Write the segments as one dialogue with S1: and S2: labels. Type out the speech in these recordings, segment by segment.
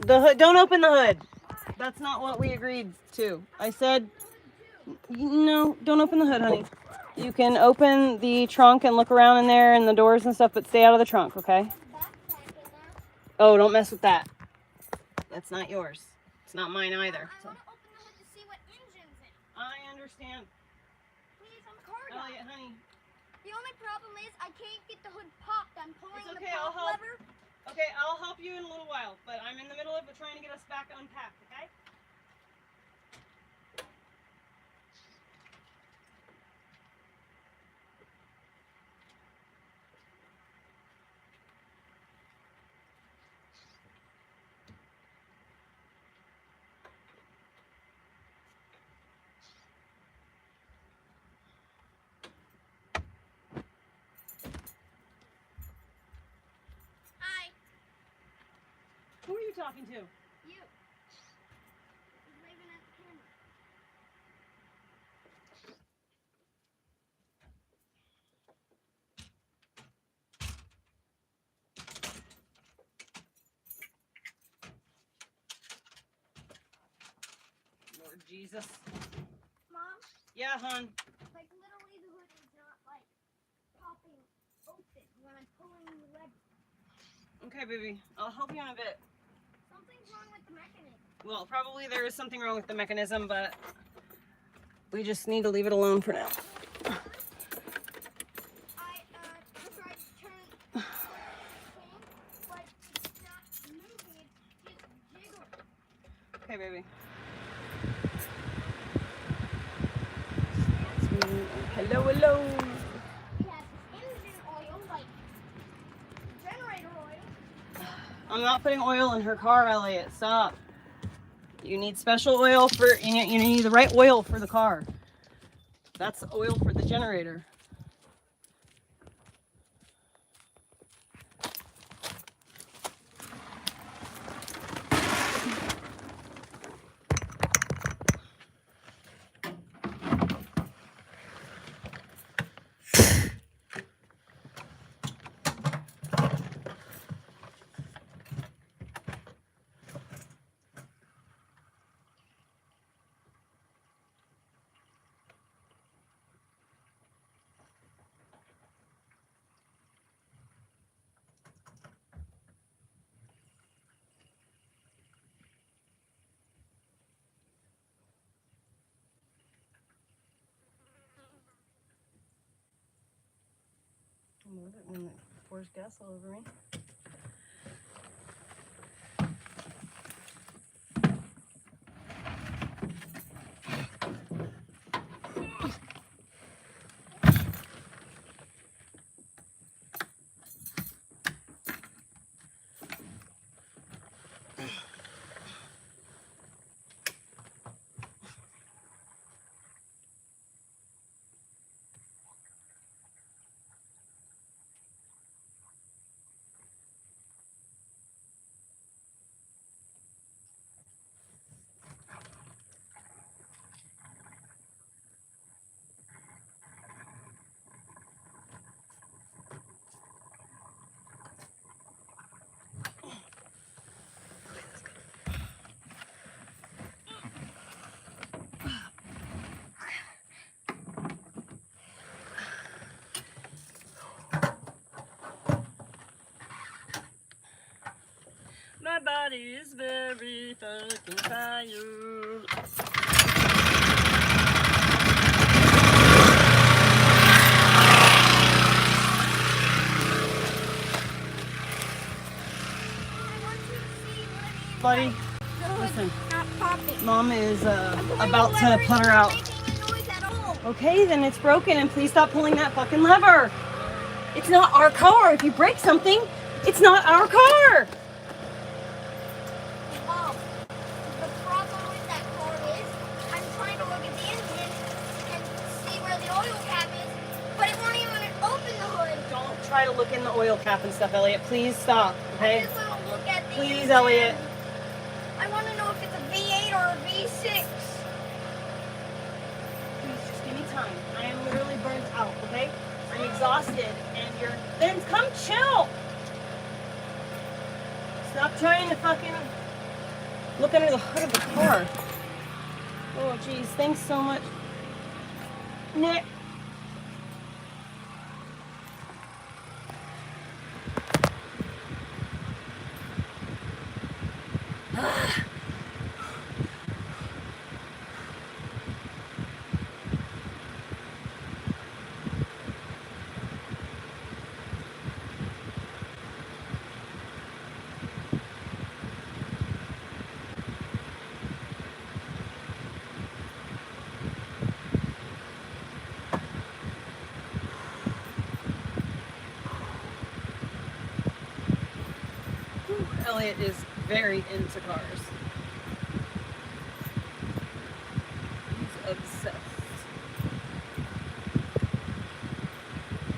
S1: The hood. Don't open the hood. That's not what we agreed to. I said, no, don't open the hood, honey. You can open the trunk and look around in there and the doors and stuff, but stay out of the trunk, okay? Oh, don't mess with that. That's not yours. It's not mine either.
S2: I want to open the hood to see what engine's in.
S1: I understand.
S2: Please, I'm a car guy.
S1: Elliot, honey.
S2: The only problem is I can't get the hood popped. I'm pulling
S1: It's okay,
S2: the pop
S1: I'll help.
S2: lever.
S1: Okay, I'll help you in a little while, but I'm in the middle of trying to get us back unpacked, okay?
S2: Hi.
S1: Who are you talking to?
S2: You. He's waving at the camera.
S1: Lord Jesus.
S2: Mom?
S1: Yeah, hon.
S2: Like, literally the hood is not, like, popping open when I'm pulling the lever.
S1: Okay, baby. I'll help you in a bit.
S2: Something's wrong with the mechanism.
S1: Well, probably there is something wrong with the mechanism, but we just need to leave it alone for now.
S2: I tried to turn the thing, but it's not moving. It's just jiggling.
S1: Okay, baby. Hello, hello.
S2: We have engine oil, like generator oil.
S1: I'm not putting oil in her car, Elliot. Stop. You need special oil for, you need the right oil for the car. That's the oil for the generator. I love it when it pours gas all over me. My body is very fucking tired. Buddy, listen.
S2: Not popping.
S1: Mom is about to put her out. Okay, then it's broken, and please stop pulling that fucking lever. It's not our car. If you break something, it's not our car.
S2: Mom, the problem with that car is I'm trying to look at the engine and see where the oil cap is, but it won't even open the hood.
S1: Don't try to look in the oil cap and stuff, Elliot. Please stop,
S2: I
S1: okay?
S2: just want to look at the
S1: Please,
S2: engine.
S1: Elliot.
S2: I want to know if it's a V8 or a V6.
S1: Please, just give me time. I am literally burnt out, okay? I'm exhausted, and you're... Then come chill! Stop trying to fucking Look under the hood of the car. Oh, geez. Thanks so much. Nick. Elliot is very into cars. He's obsessed.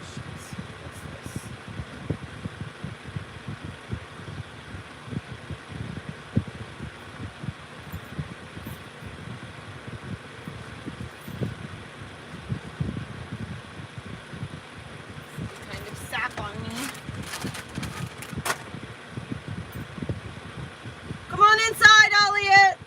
S1: Jeez, what's this? Kind of sap on me. Come on inside, Elliot!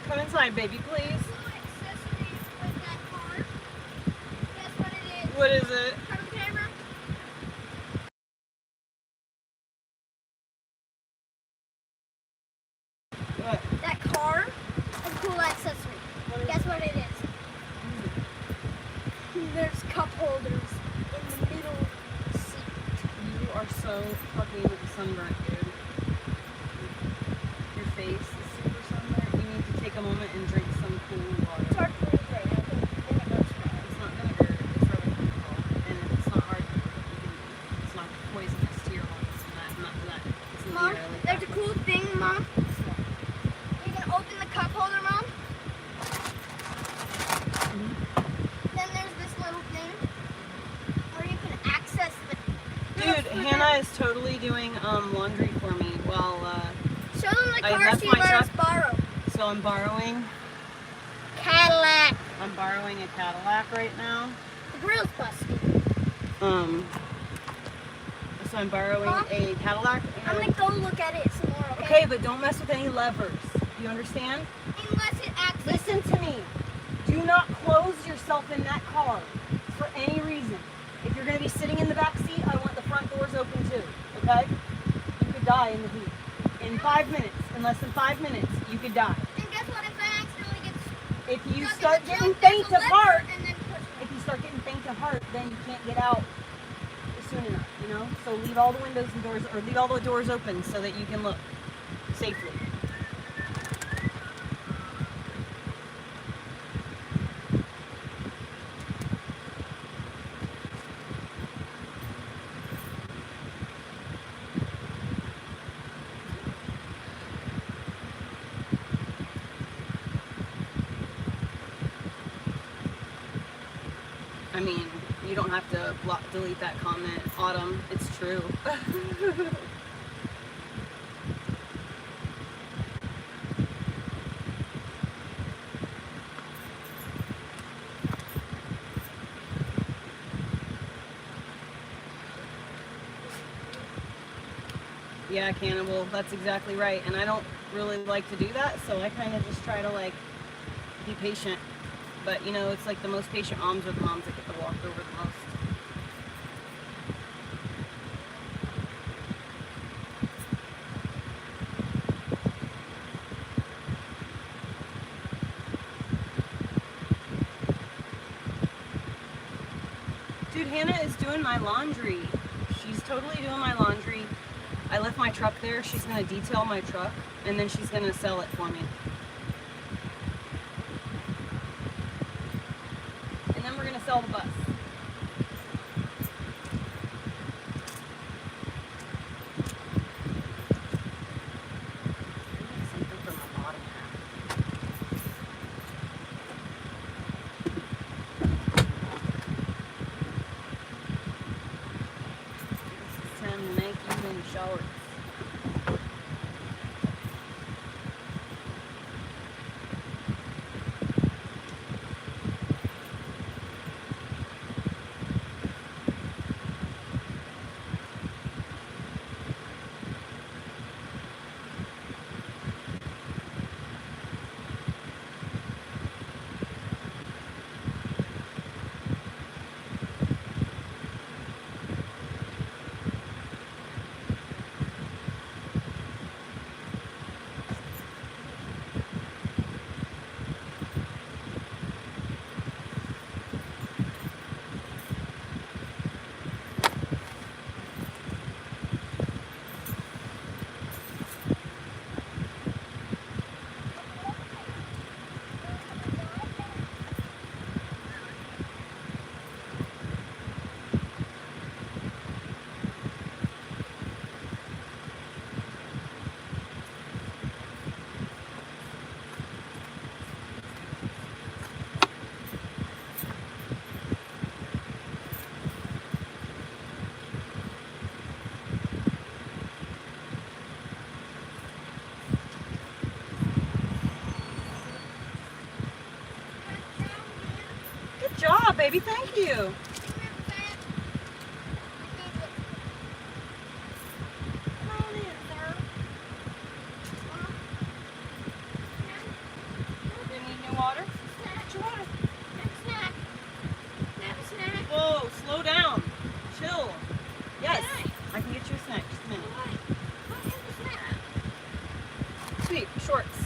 S1: Come inside, baby, please.
S2: Accessories with that car. Guess what it is?
S1: What is it?
S2: Front camera.
S1: What?
S2: That car, a cool accessory. Guess what it is? There's cup holders in the middle seat.
S1: You are so fucking sunburnt, dude. Your face is super sunburnt. You need to take a moment and drink some cool
S2: It's
S1: water.
S2: hard to read right now. Vinegar's bad.
S1: It's not vinegar, it's really chemical. And it's not hard to it's not poisonous to your lungs and that. It's
S2: Mom,
S1: literally
S2: there's a cool thing, Mom. You can open the cup holder, Mom. Then there's this little thing where you can access the.
S1: Dude, Hannah is totally doing laundry for me while
S2: Show them the
S1: I
S2: car
S1: left
S2: she
S1: my
S2: let us
S1: truck.
S2: borrow.
S1: so I'm borrowing
S2: Cadillac.
S1: a Cadillac right now.
S2: The grill's busted.
S1: So I'm borrowing
S2: Mom?
S1: a Cadillac.
S2: I'm
S1: And,
S2: gonna go look at it some more, okay?
S1: okay, but don't mess with any levers. You understand?
S2: Unless it accesses.
S1: Listen to me. Do not close yourself in that car for any reason. If you're going to be sitting in the back seat, I want the front doors open too. Okay? You could die in the heat. In 5 minutes, in less than 5 minutes, you could die.
S2: And guess what? If I accidentally get
S1: If you
S2: stuck in
S1: start
S2: the
S1: getting
S2: trunk, there's
S1: faint
S2: a
S1: of
S2: lever
S1: heart,
S2: and then push me.
S1: if you start getting faint of heart, then you can't get out soon enough, you know? So leave all the windows and doors, or leave all the doors open so that you can look safely. I mean, you don't have to delete that comment, Autumn. It's true. Yeah, Cannibal, that's exactly right. And I don't really like to do that, so I kind of just try to like be patient. But you know, it's like the most patient moms are the moms that get to walk over the most. Dude, Hannah is doing my laundry. She's totally doing my laundry. I left my truck there. She's gonna detail my truck and then she's gonna sell it for me. sell the bus. Something for my bottom half. It's time to make you in shorts. Good job, baby. Thank you. You need new water? Get your water. Whoa, slow down. Chill. Yes. I can get you a snack. Just a minute. Sweet. Shorts.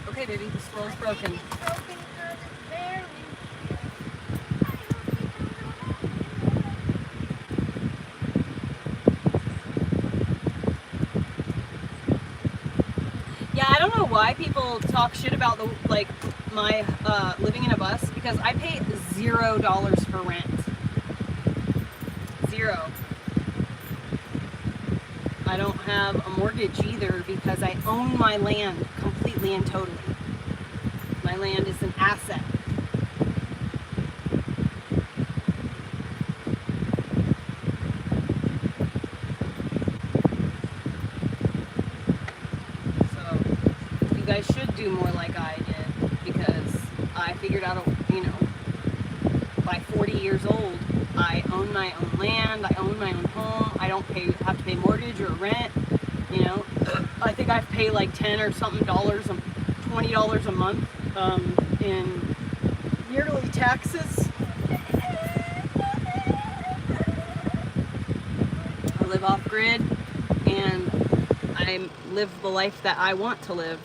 S1: Okay, baby, the scroll's broken. Yeah, I don't know why people talk shit about my living in a bus, because I pay $0 for rent. Zero. I don't have a mortgage either because I own my land completely and totally. My land is an asset. So you guys should do more like I did, because I figured out, by 40 years old, I own my own land, I own my own home, I don't have to pay mortgage or rent, I think I pay like $10 or something $20 a month in yearly taxes. I live off grid and I live the life that I want to live.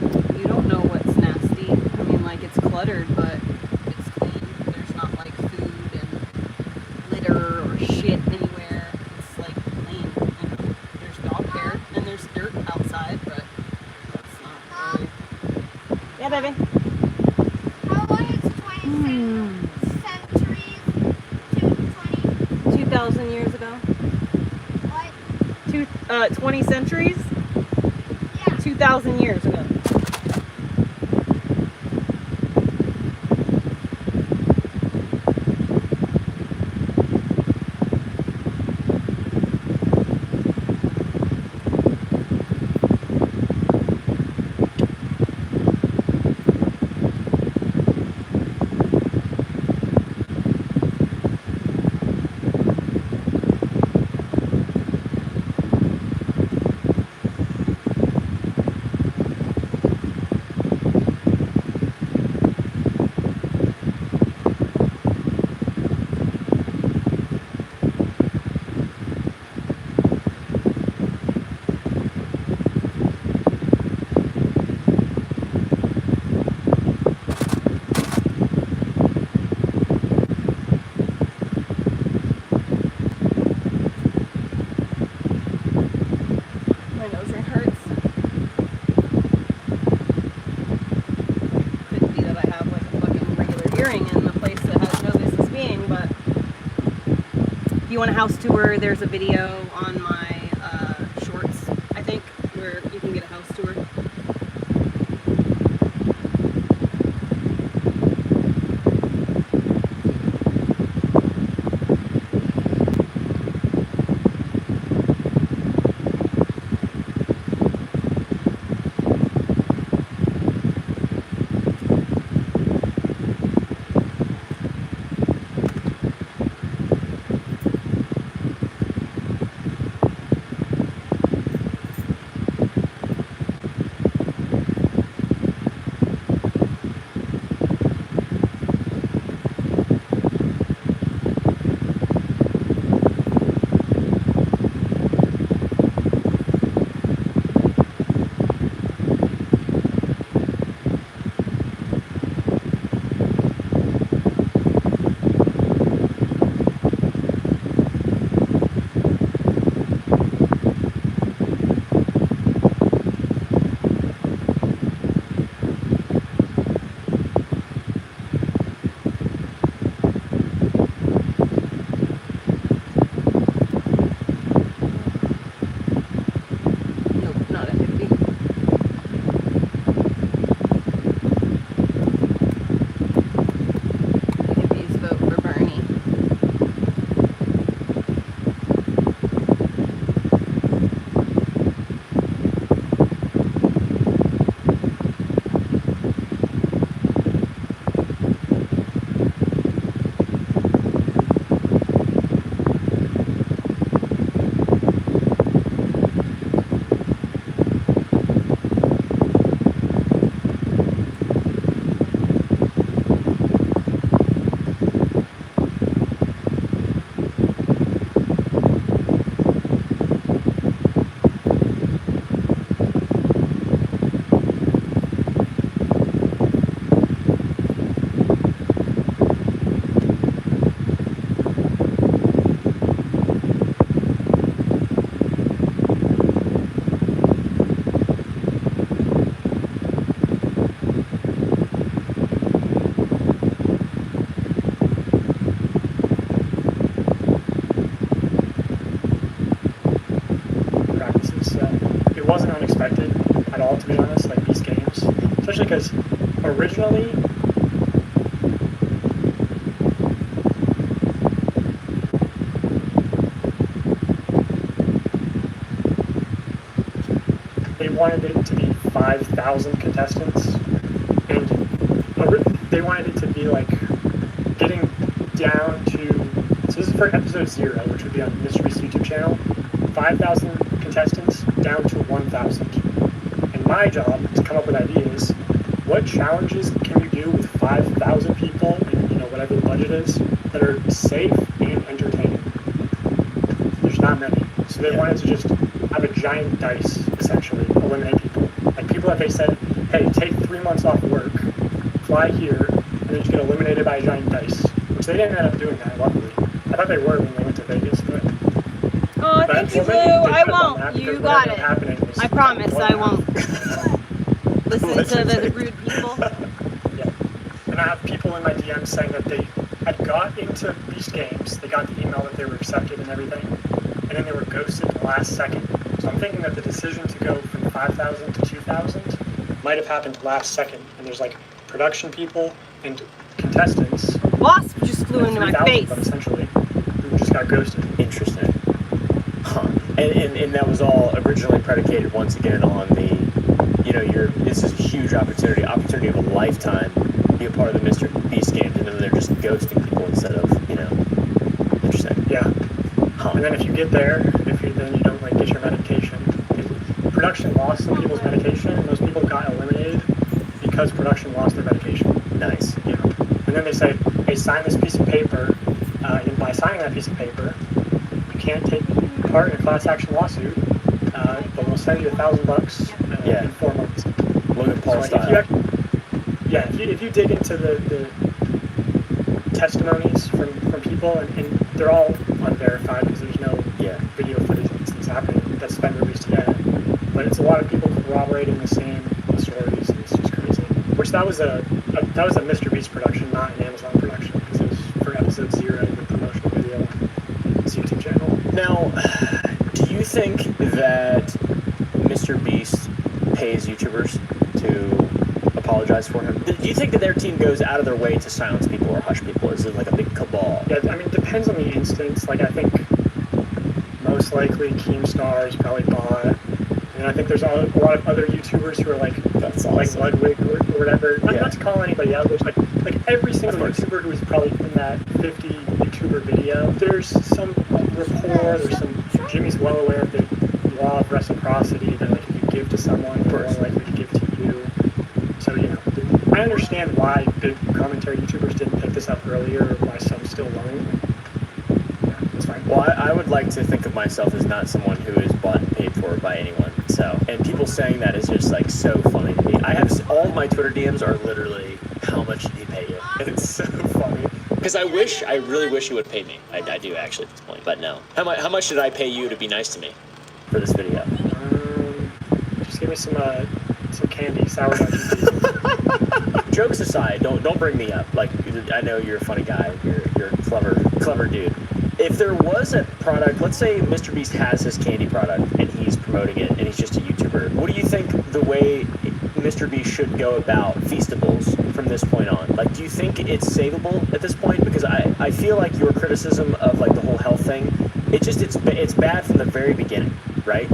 S1: You don't know what's nasty. I mean, it's cluttered, but it's clean. There's not food and litter or shit anywhere. It's clean. There's dog hair and there's dirt outside, but that's not really. Yeah, baby.
S2: How long is 20 centuries to 20?
S1: 2,000 years ago.
S2: What?
S1: 20 centuries?
S2: Yeah.
S1: 2,000 years ago. you want a house tour, there's a video on my shorts, I think, where you can get a house tour.
S3: Wasn't unexpected at all, to be honest, like Beast Games, especially because originally they wanted it to be 5,000 contestants, and they wanted it to be like getting down to, so this is for episode 0, which would be on MrBeast's YouTube channel, 5,000 contestants down to 1,000. And my job is to come up with ideas. What challenges can you do with 5,000 people and whatever the budget is that are safe and entertaining? There's not many. So they wanted to just have a giant dice, essentially, eliminate people. Like people that they said, hey, take 3 months off work, fly here, and then just get eliminated by a giant dice. Which they didn't end up doing that, luckily. I thought they were when they went to Vegas, but
S1: oh, thank you, Blue. I won't. You got it. I promise I won't listen to the rude people.
S3: Yeah. And I have people in my DMs saying that they had got into Beast Games, they got the email that they were accepted and everything, and then they were ghosted the last second. So I'm thinking that the decision to go from 5,000 to 2,000 might have happened last second. And there's like production people and contestants.
S1: Wasp just flew into my face.
S3: Essentially, who just got ghosted.
S4: Interesting. Huh. And that was all originally predicated once again on the, this is a huge opportunity of a lifetime, be a part of the MrBeast Games, and then they're just ghosting people instead of, interesting.
S3: Yeah.
S4: Huh.
S3: And then if you get there, then you don't get your medication. Production lost some people's medication, and those people got eliminated because production lost their medication.
S4: Nice.
S3: Yeah. And then they say, hey, sign this piece of paper, and by signing that piece of paper, you can't take part in a class action lawsuit, but we'll send you $1,000 in 4 months.
S4: Logan Paul style.
S3: If you dig into the testimonies from people, and they're all unverified because there's no video footage that's happening that's been released yet, but it's a lot of people corroborating the same stories, and it's just crazy. Which that was a MrBeast production, not an Amazon production, because it was for episode 0, the promotional video. So you
S4: Now, do you think that MrBeast pays YouTubers to apologize for him? Do you think that their team goes out of their way to silence people or hush people? Is it like a big cabal?
S3: Yeah, I mean, it depends on the instance. Like, I think most likely Keemstar is probably bought. And I think there's a lot of other YouTubers who are like,
S4: That's awesome.
S3: like Ludwig or whatever.
S4: Yeah.
S3: Not to call anybody out, but like every single YouTuber who's probably in that 50 YouTuber video, there's some rapport, there's some, Jimmy's well aware of the law of reciprocity that like if you give to someone, they're more likely to give to you. So, you know, I understand why big commentary YouTubers didn't pick this up earlier, or why some still won't. Yeah, that's fine.
S4: Well, I would like to think of myself as not someone who is bought and paid for by anyone. So, and people saying that is just like so funny to me. I have all of my Twitter DMs are literally, how much did he pay you? And it's so funny. Because I really wish he would pay me. I do actually at this point, but no. How much did I pay you to be nice to me for this video?
S3: Just give me some candy, sourdough cookies.
S4: Jokes aside, don't bring me up. Like, I know you're a funny guy. You're a clever dude. If there was a product, let's say MrBeast has his candy product and he's promoting it and he's just a YouTuber, what do you think the way MrBeast should go about Feastables from this point on? Like, do you think it's savable at this point? Because I feel like your criticism of like the whole health thing, it's bad from the very beginning, right?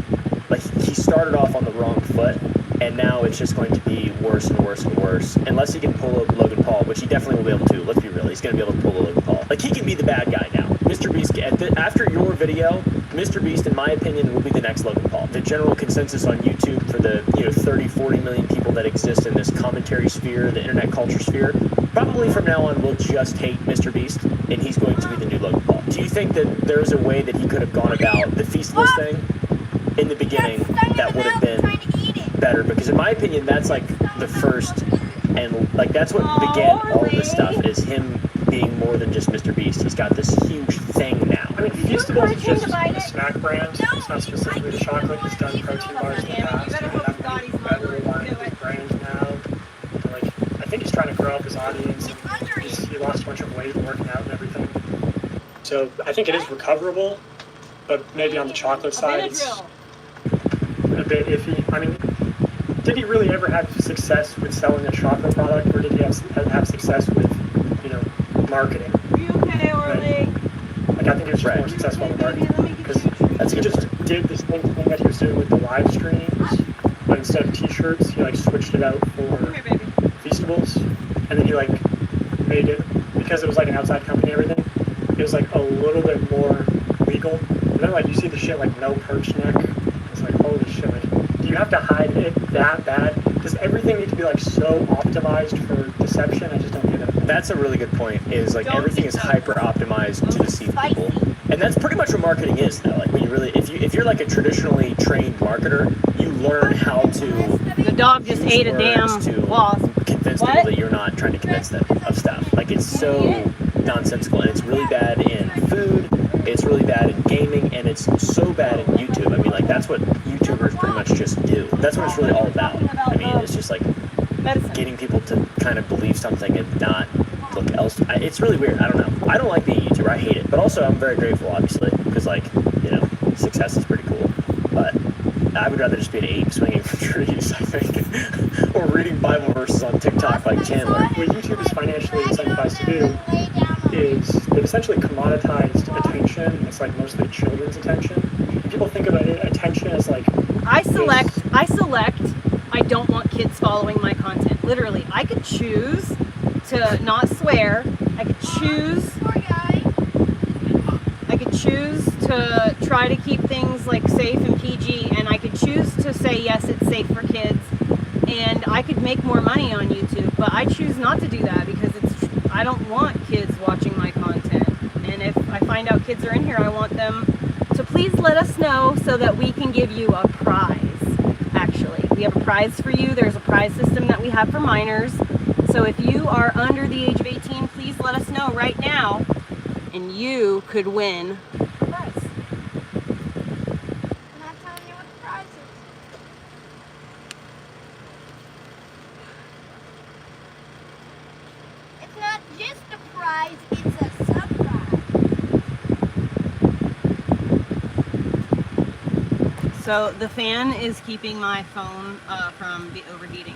S4: Like, he started off on the wrong foot, and now it's just going to be worse and worse and worse. Unless he can pull a Logan Paul, which he definitely will be able to. Let's be real, he's going to be able to pull a Logan Paul. Like, he can be the bad guy now. MrBeast, after your video, MrBeast, in my opinion, will be the next Logan Paul. The general consensus on YouTube for the 30, 40 million people that exist in this commentary sphere, the internet culture sphere, probably from now on will just hate MrBeast, and he's going to be the new Logan Paul. Do you think that there's a way that he could have gone about the Feastables thing in the beginning that would have been better? Because in my opinion, that's like the first, and like that's what began all of this stuff, is him being more than just MrBeast. He's got this huge thing now.
S3: I mean, Feastables is just a snack brand. It's not specifically the chocolate. He's done protein bars in the past. And that better line with his brand now. And like, I think he's trying to grow up his audience. And he lost a bunch of weight working out and everything. So I think it is recoverable, but maybe on the chocolate side, it's a bit iffy. I mean, did he really ever have success with selling a chocolate product, or did he have success with, marketing?
S1: Are you okay, Orly?
S3: Like, I think he was just more successful in marketing, because he just did this thing that he was doing with the live streams, but instead of t-shirts, he like switched it out for Feastables, and then he like made it, because it was like an outside company and everything, it was like a little bit more legal. And then like you see the shit like no perch neck, it's like holy shit, like do you have to hide it that bad? Does everything need to be like so optimized for deception? I just don't get it.
S4: That's a really good point, is like everything is hyper optimized to deceive people. And that's pretty much what marketing is now. Like, when you really, if you're like a traditionally trained marketer, you learn how to.
S1: The dog just ate a damn wasp.
S4: Convince people that you're not trying to convince them of stuff. Like, it's so nonsensical, and it's really bad in food, it's really bad in gaming, and it's so bad in YouTube. I mean, like, that's what YouTubers pretty much just do. That's what it's really all about. I mean, it's just like getting people to kind of believe something and not look else. It's really weird. I don't know. I don't like being a YouTuber. I hate it. But also, I'm very grateful, obviously, because, like, success is pretty cool. But I would rather just be an ape swinging from trees, I think, or reading Bible verses on TikTok like Chandler.
S3: What YouTube is financially incentivized to do is they've essentially commoditized attention. It's like mostly children's attention. And people think about attention as like
S1: I select. I don't want kids following my content. Literally, I could choose to not swear. I could choose to try to keep things like safe and PG, and I could choose to say yes, it's safe for kids, and I could make more money on YouTube. But I choose not to do that because I don't want kids watching my content. And if I find out kids are in here, I want them to please let us know so that we can give you a prize. Actually, we have a prize for you. There's a prize system that we have for minors. So if you are under the age of 18, please let us know right now, and you could win a prize.
S2: I'm not telling you what the prize is. It's not just a prize, it's a surprise.
S1: So the fan is keeping my phone from overheating.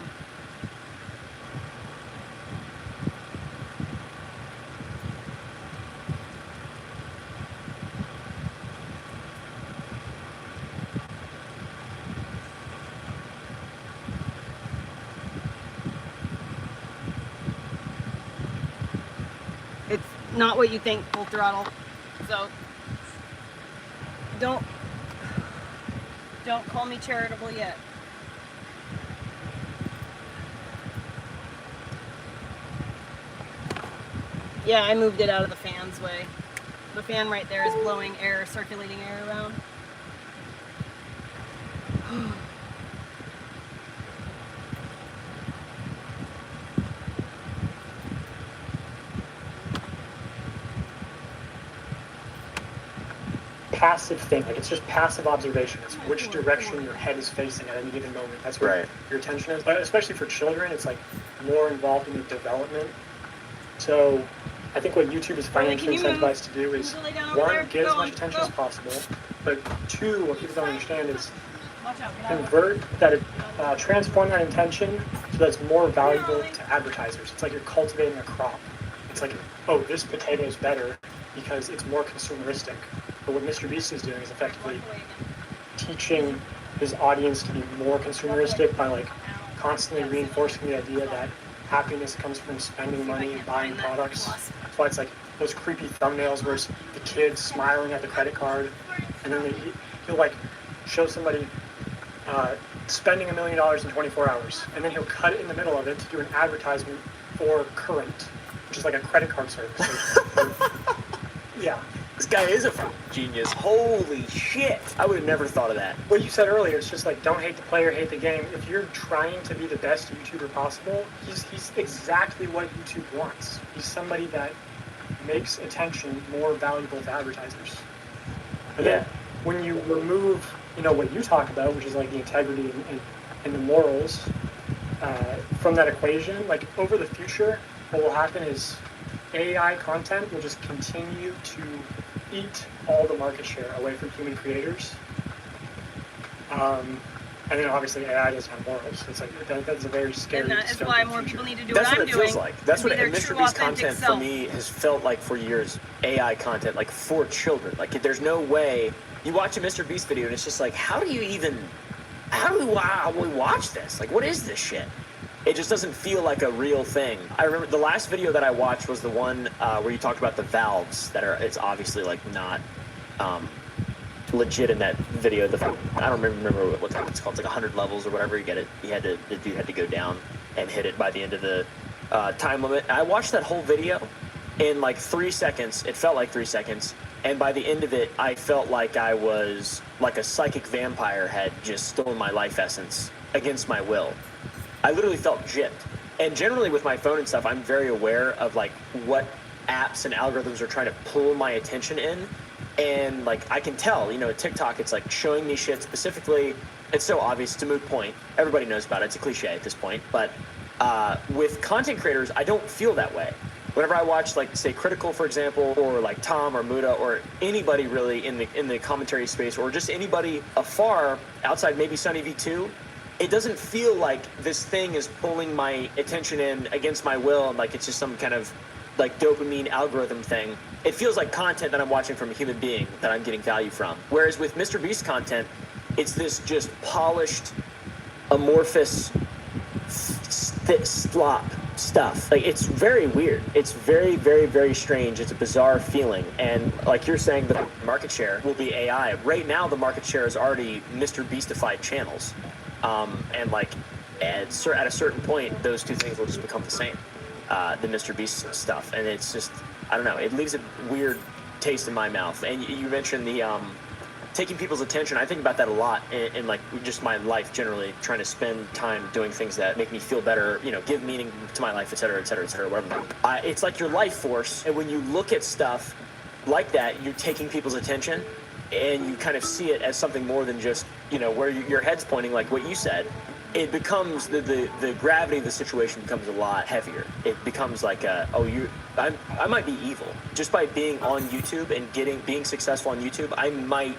S1: It's not what you think, full throttle. So don't call me charitable yet. Yeah, I moved it out of the fan's way. The fan right there is blowing air, circulating air around.
S3: Passive thing, like it's just passive observation. It's which direction your head is facing at any given moment. That's where your attention is. But especially for children, it's like more involved in the development. So I think what YouTube is financially incentivized to do is, one, get as much attention as possible, but two, what people don't understand is convert that, transform that intention so that it's more valuable to advertisers. It's like you're cultivating a crop. It's like, oh, this potato is better because it's more consumeristic. But what MrBeast is doing is effectively teaching his audience to be more consumeristic by like constantly reinforcing the idea that happiness comes from spending money and buying products. That's why it's like those creepy thumbnails where it's the kid smiling at the credit card, and then he'll like show somebody spending $1 million in 24 hours, and then he'll cut it in the middle of it to do an advertisement for Current, which is like a credit card service. Yeah.
S4: This guy is a genius. Holy shit. I would have never thought of that.
S3: What you said earlier, it's just like, don't hate the player, hate the game. If you're trying to be the best YouTuber possible, he's exactly what YouTube wants. He's somebody that makes attention more valuable to advertisers. But then when you remove, what you talk about, which is like the integrity and the morals from that equation, like over the future, what will happen is AI content will just continue to eat all the market share away from human creators. And then obviously AI doesn't have morals. It's like that's a very scary.
S1: And that is why more people need to do what
S4: I'm doing.
S1: That's what it
S4: feels like. That's what MrBeast content for me has felt like for years. AI content, like for children. Like there's no way you watch a MrBeast video and it's just like, how do we watch this? Like, what is this shit? It just doesn't feel like a real thing. I remember the last video that I watched was the one where you talked about the valves that it's obviously like not legit in that video. I don't remember what it's called. It's like 100 levels or whatever. The dude had to go down and hit it by the end of the time limit. I watched that whole video in like 3 seconds. It felt like 3 seconds. And by the end of it, I felt like I was like a psychic vampire had just stolen my life essence against my will. I literally felt gypped. And generally with my phone and stuff, I'm very aware of like what apps and algorithms are trying to pull my attention in. And like I can tell, TikTok, it's like showing me shit specifically. It's so obvious, it's a moot point. Everybody knows about it, it's a cliche at this point. But with content creators, I don't feel that way. Whenever I watch, like, say, Critical, for example, or like Tom or Muda or anybody really in the commentary space, or just anybody afar outside maybe Sunny V2, it doesn't feel like this thing is pulling my attention in against my will and like it's just some kind of like dopamine algorithm thing. It feels like content that I'm watching from a human being that I'm getting value from. Whereas with MrBeast content, it's this just polished, amorphous slop stuff. Like, it's very weird. It's very, very, very strange. It's a bizarre feeling. And like you're saying, the market share will be AI. Right now, the market share is already MrBeastified channels. And like at a certain point, those two things will just become the same. The MrBeast stuff. And it's just, I don't know, it leaves a weird taste in my mouth. And you mentioned the taking people's attention. I think about that a lot in like just my life generally, trying to spend time doing things that make me feel better, give meaning to my life, et cetera, whatever. It's like your life force. And when you look at stuff like that, you're taking people's attention and you kind of see it as something more than just, where your head's pointing, like what you said. It becomes the gravity of the situation becomes a lot heavier. It becomes like I might be evil just by being on YouTube and being successful on YouTube. I might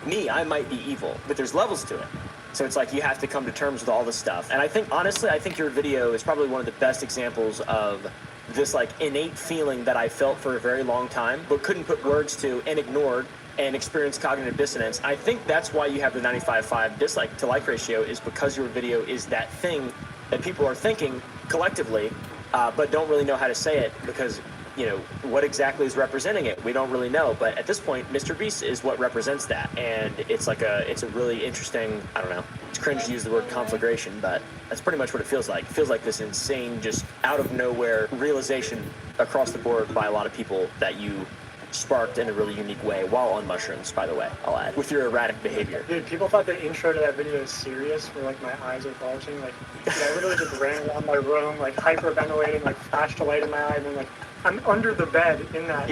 S4: I might be evil, but there's levels to it. So it's like you have to come to terms with all this stuff. And I think, honestly, I think your video is probably one of the best examples of this like innate feeling that I felt for a very long time, but couldn't put words to and ignored and experienced cognitive dissonance. I think that's why you have the 95/5 dislike to like ratio, is because your video is that thing that people are thinking collectively, but don't really know how to say it because, you know, what exactly is representing it? We don't really know. But at this point, MrBeast is what represents that. And it's like it's a really interesting, I don't know, it's cringe to use the word conflagration, but that's pretty much what it feels like. It feels like this insane, just out of nowhere realization across the board by a lot of people that you sparked in a really unique way while on mushrooms, by the way, I'll add, with your erratic behavior.
S3: Dude, people thought the intro to that video was serious, where like my eyes are bulging. Like, I literally just ran around my room, like hyperventilating, like flashed a light in my eye, and then like I'm under the bed in that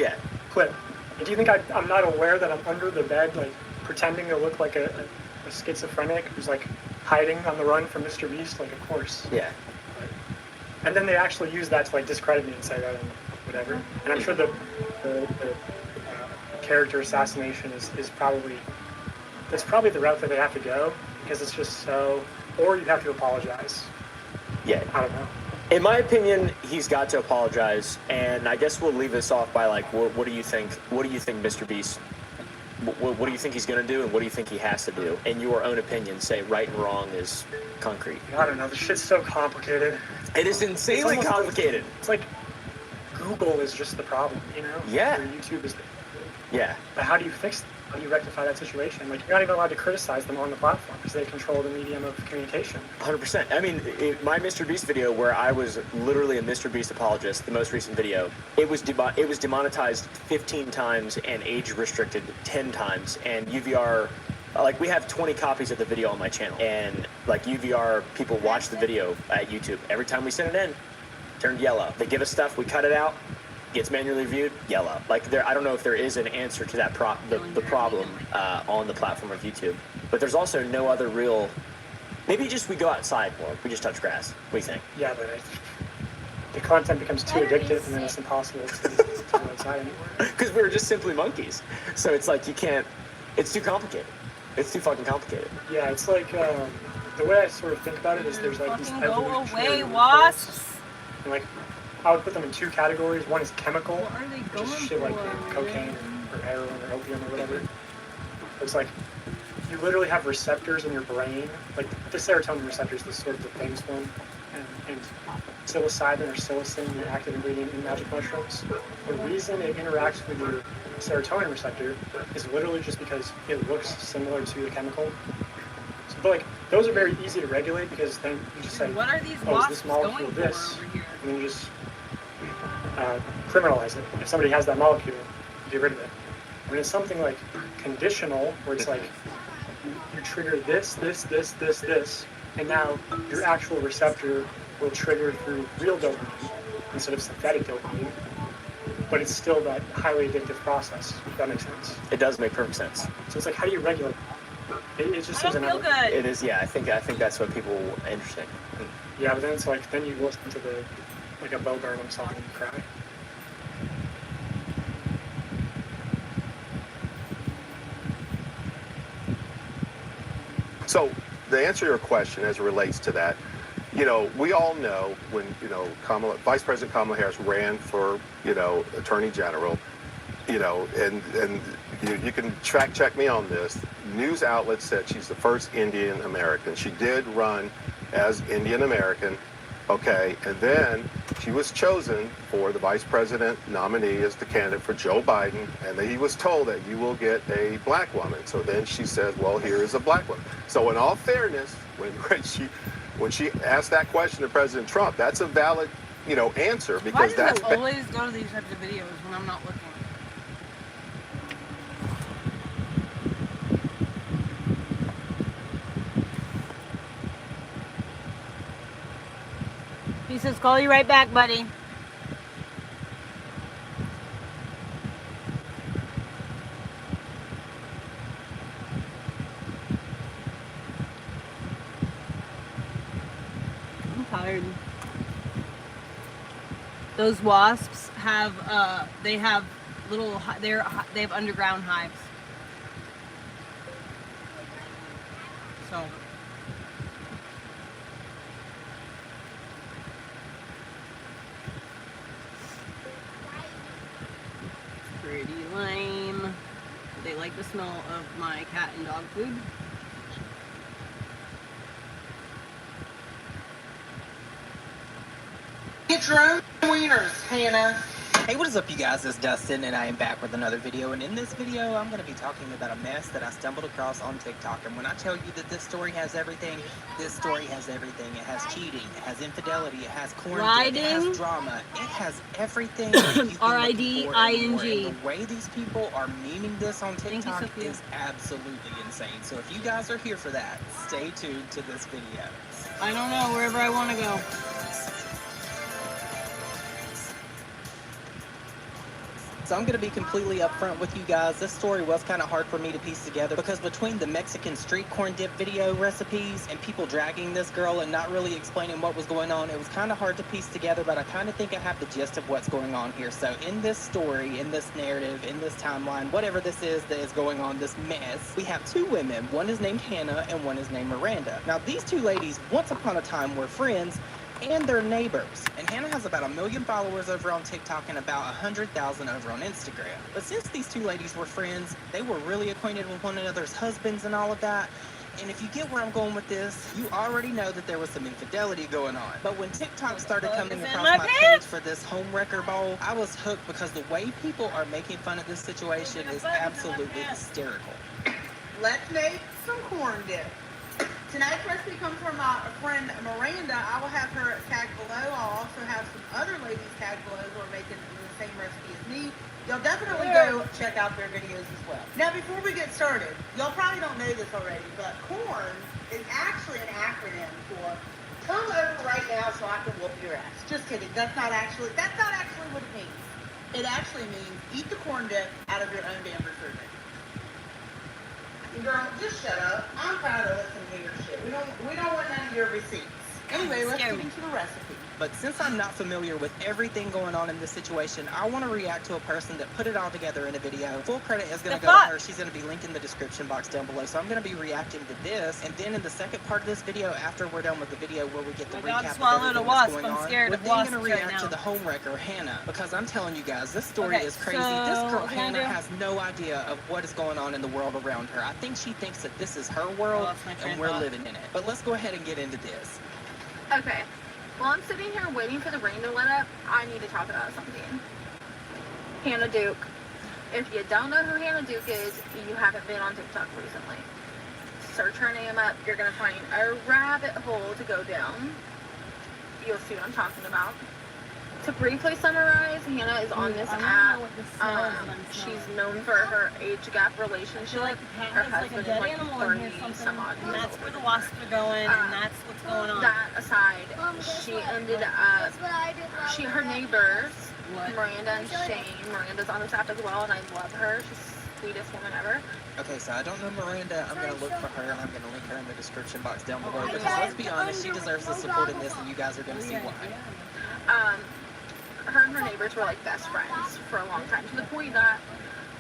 S3: clip. Do you think I'm not aware that I'm under the bed, like pretending to look like a schizophrenic who's like hiding on the run from MrBeast? Like, of course.
S4: Yeah.
S3: And then they actually use that to like discredit me and say that and whatever. And I'm sure the character assassination is probably the route that they have to go, because it's just so. Or you have to apologize.
S4: Yeah.
S3: I don't know.
S4: In my opinion, he's got to apologize, and I guess we'll leave this off by like, what do you think? What do you think, MrBeast? What do you think he's gonna do, and what do you think he has to do? In your own opinion, say right and wrong is concrete.
S3: I don't know. This shit's so complicated.
S4: It is insanely complicated.
S3: It's like Google is just the problem, you know?
S4: Yeah.
S3: Or YouTube is.
S4: Yeah.
S3: But how do you fix? How do you rectify that situation? Like, you're not even allowed to criticize them on the platform because they control the medium of communication.
S4: 100%. I mean, my MrBeast video, where I was literally a MrBeast apologist, the most recent video, it was demonetized 15 times and age restricted 10 times, and UVR. Like, we have 20 copies of the video on my channel, and like UVR people watch the video at YouTube. Every time we send it in, turned yellow. They give us stuff, we cut it out, gets manually reviewed, yellow. Like, I don't know if there is an answer to that the problem on the platform of YouTube, but there's also no other real. Maybe just we go outside more. We just touch grass. What do you think?
S3: Yeah, but the content becomes too addictive, and then it's impossible to go outside anymore.
S4: Because we're just simply monkeys. So it's like you can't. It's too complicated. It's too fucking complicated.
S3: Yeah, it's like the way I sort of think about it is there's like these
S1: Fucking go
S3: evolutionary
S1: away, wasps.
S3: and like I would put them in two categories. One is chemical,
S1: What are they
S3: which
S1: going
S3: is shit like
S1: for,
S3: cocaine
S1: man?
S3: or heroin or opium or whatever. It's like you literally have receptors in your brain, like the serotonin receptors, the sort of the famous one, and psilocybin or psilocin, the active ingredient in magic mushrooms. The reason it interacts with your serotonin receptor is literally just because it looks similar to a chemical. So, but like those are very easy to regulate, because then you just say,
S1: What are these
S3: oh, is
S1: wasps
S3: this molecule
S1: going
S3: this?
S1: for over here?
S3: And then you just criminalize it. If somebody has that molecule, you get rid of it. When it's something like conditional, where it's like you trigger this, and now your actual receptor will trigger through real dopamine instead of synthetic dopamine, but it's still that highly addictive process, if that makes sense.
S4: It does make perfect sense.
S3: So it's like, how do you regulate it? It just
S1: I don't feel good.
S4: It is, yeah. I think that's what people interesting.
S3: Yeah, but then it's like, then you listen to like a Bo Burnham song and you cry.
S5: So, to answer your question as it relates to that, you know, we all know when, you know, Vice President Kamala Harris ran for, you know, Attorney General, you know, and you can fact check me on this. News outlets said she's the first Indian American. She did run as Indian American, okay, and then she was chosen for the vice president nominee as the candidate for Joe Biden, and then he was told that you will get a black woman. So then she says, well, here is a black woman. So in all fairness, when she asked that question to President Trump, that's a valid, you know, answer,
S1: Why
S5: because
S1: does
S5: that's
S1: it always go to these types of videos when I'm not looking? He says, call you right back, buddy. I'm tired. Those wasps have, they have underground hives. the smell of my cat and dog food.
S6: Get your own wieners, Hannah.
S7: Hey, what is up, you guys? It's Dustin, and I am back with another video. And in this video, I'm going to be talking about a mess that I stumbled across on TikTok. And when I tell you that this story has everything, this story has everything. It has cheating, it has infidelity, it has corn dip, it has drama, it has everything.
S1: RIDING.
S7: And the way these people are memeing this on TikTok is absolutely insane. So if you guys are here for that, stay tuned to this video.
S1: I don't know, wherever I want to go.
S7: So I'm going to be completely upfront with you guys. This story was kind of hard for me to piece together because between the Mexican street corn dip video recipes and people dragging this girl and not really explaining what was going on, it was kind of hard to piece together, but I kind of think I have the gist of what's going on here. So in this story, in this narrative, in this timeline, whatever this is that is going on, this mess, we have two women. One is named Hannah and one is named Miranda. Now, these two ladies, once upon a time, were friends and they're neighbors. And Hannah has about 1 million followers over on TikTok and about 100,000 over on Instagram. But since these two ladies were friends, they were really acquainted with one another's husbands and all of that. And if you get where I'm going with this, you already know that there was some infidelity going on. But when TikTok started coming across my page for this home wrecker bowl, I was hooked because the way people are making fun of this situation is absolutely hysterical.
S6: Let's make some corn dip. Tonight's recipe comes from my friend Miranda. I will have her tagged below. I'll also have some other ladies tagged below who are making the same recipe as me. Y'all definitely go check out their videos as well. Now, before we get started, y'all probably don't know this already, but corn is actually an acronym for come over right now so I can whoop your ass. Just kidding. That's not actually what it means. It actually means eat the corn dip out of your own damn refrigerator. Girl, just shut up. I'm proud of listening to your shit. We don't want none of your receipts. Anyway, let's get into the recipe.
S7: But since I'm not familiar with everything going on in this situation, I want to react to a person that put it all together in a video. Full credit is going to go to her. She's going to be linked in the description box down below. So I'm going to be reacting to this. And then in the second part of this video, after we're done with the video where we get the recap of everything that's going on, we're then going to react to the home wrecker, Hannah. Because I'm telling you guys, this story is crazy. This girl, Hannah, has no idea of what is going on in the world around her. I think she thinks that this is her world and we're living in it. But let's go ahead and get into this.
S8: Okay, while I'm sitting here waiting for the rain to let up, I need to talk about something. Hannah Duke. If you don't know who Hannah Duke is, you haven't been on TikTok recently. Search her name up, you're going to find a rabbit hole to go down. You'll see what I'm talking about. To briefly summarize, Hannah is on this app. She's known for her age gap relationship. Her husband is like 30 some odd years
S1: And that's
S8: old.
S1: where the wasps are going, and that's what's going on.
S8: That aside, she ended up, her neighbors, Miranda and Shane, Miranda's on this app as well, and I love her. She's the sweetest woman ever.
S7: Okay, so I don't know Miranda. I'm going to look for her, and I'm going to link her in the description box down below. Because let's be honest, she deserves the support in this, and you guys are going to see why.
S8: Her and her neighbors were like best friends for a long time, to the point that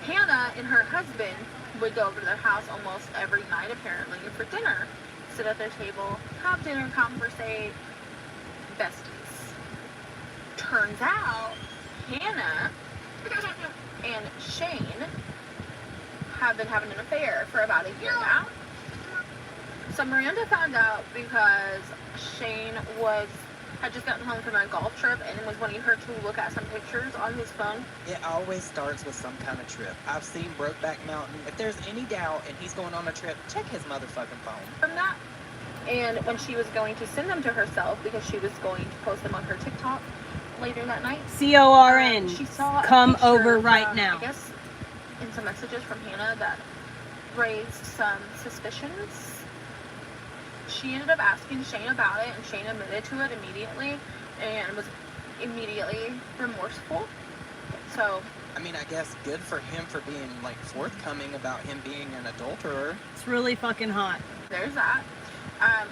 S8: Hannah and her husband would go over to their house almost every night, apparently, for dinner. Sit at their table, have dinner, conversate, besties. Turns out, Hannah and Shane have been having an affair for about a year now. So Miranda found out because Shane had just gotten home from a golf trip and was wanting her to look at some pictures on his phone.
S7: It always starts with some kind of trip. I've seen Brokeback Mountain. If there's any doubt and he's going on a trip, check his motherfucking phone.
S8: From that. And when she was going to send them to herself because she was going to post them on her TikTok later that night.
S1: CORN.
S8: She saw
S1: Come over right now.
S8: I guess in some messages from Hannah that raised some suspicions. She ended up asking Shane about it, and Shane admitted to it immediately and was immediately remorseful. So,
S7: I mean, I guess good for him for being, like, forthcoming about him being an adulterer.
S1: It's really fucking hot.
S8: there's that.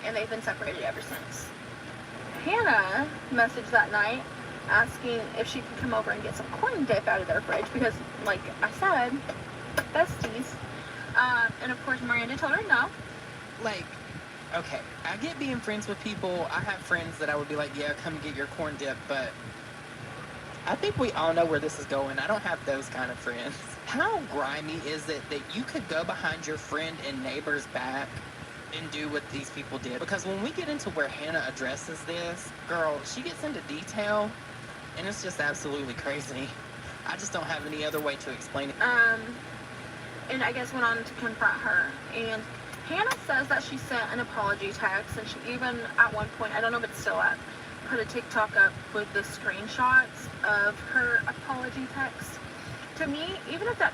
S8: And they've been separated ever since. Hannah messaged that night asking if she could come over and get some corn dip out of their fridge because, like I said, besties. And of course Miranda told her no.
S7: Like, okay, I get being friends with people. I have friends that I would be like, yeah, come get your corn dip, but I think we all know where this is going. I don't have those kind of friends. How grimy is it that you could go behind your friend and neighbor's back and do what these people did? Because when we get into where Hannah addresses this, girl, she gets into detail, and it's just absolutely crazy. I just don't have any other way to explain it.
S8: And I guess went on to confront her. And Hannah says that she sent an apology text, and she even, at one point, I don't know if it's still up, put a TikTok up with the screenshots of her apology text. To me, even if that's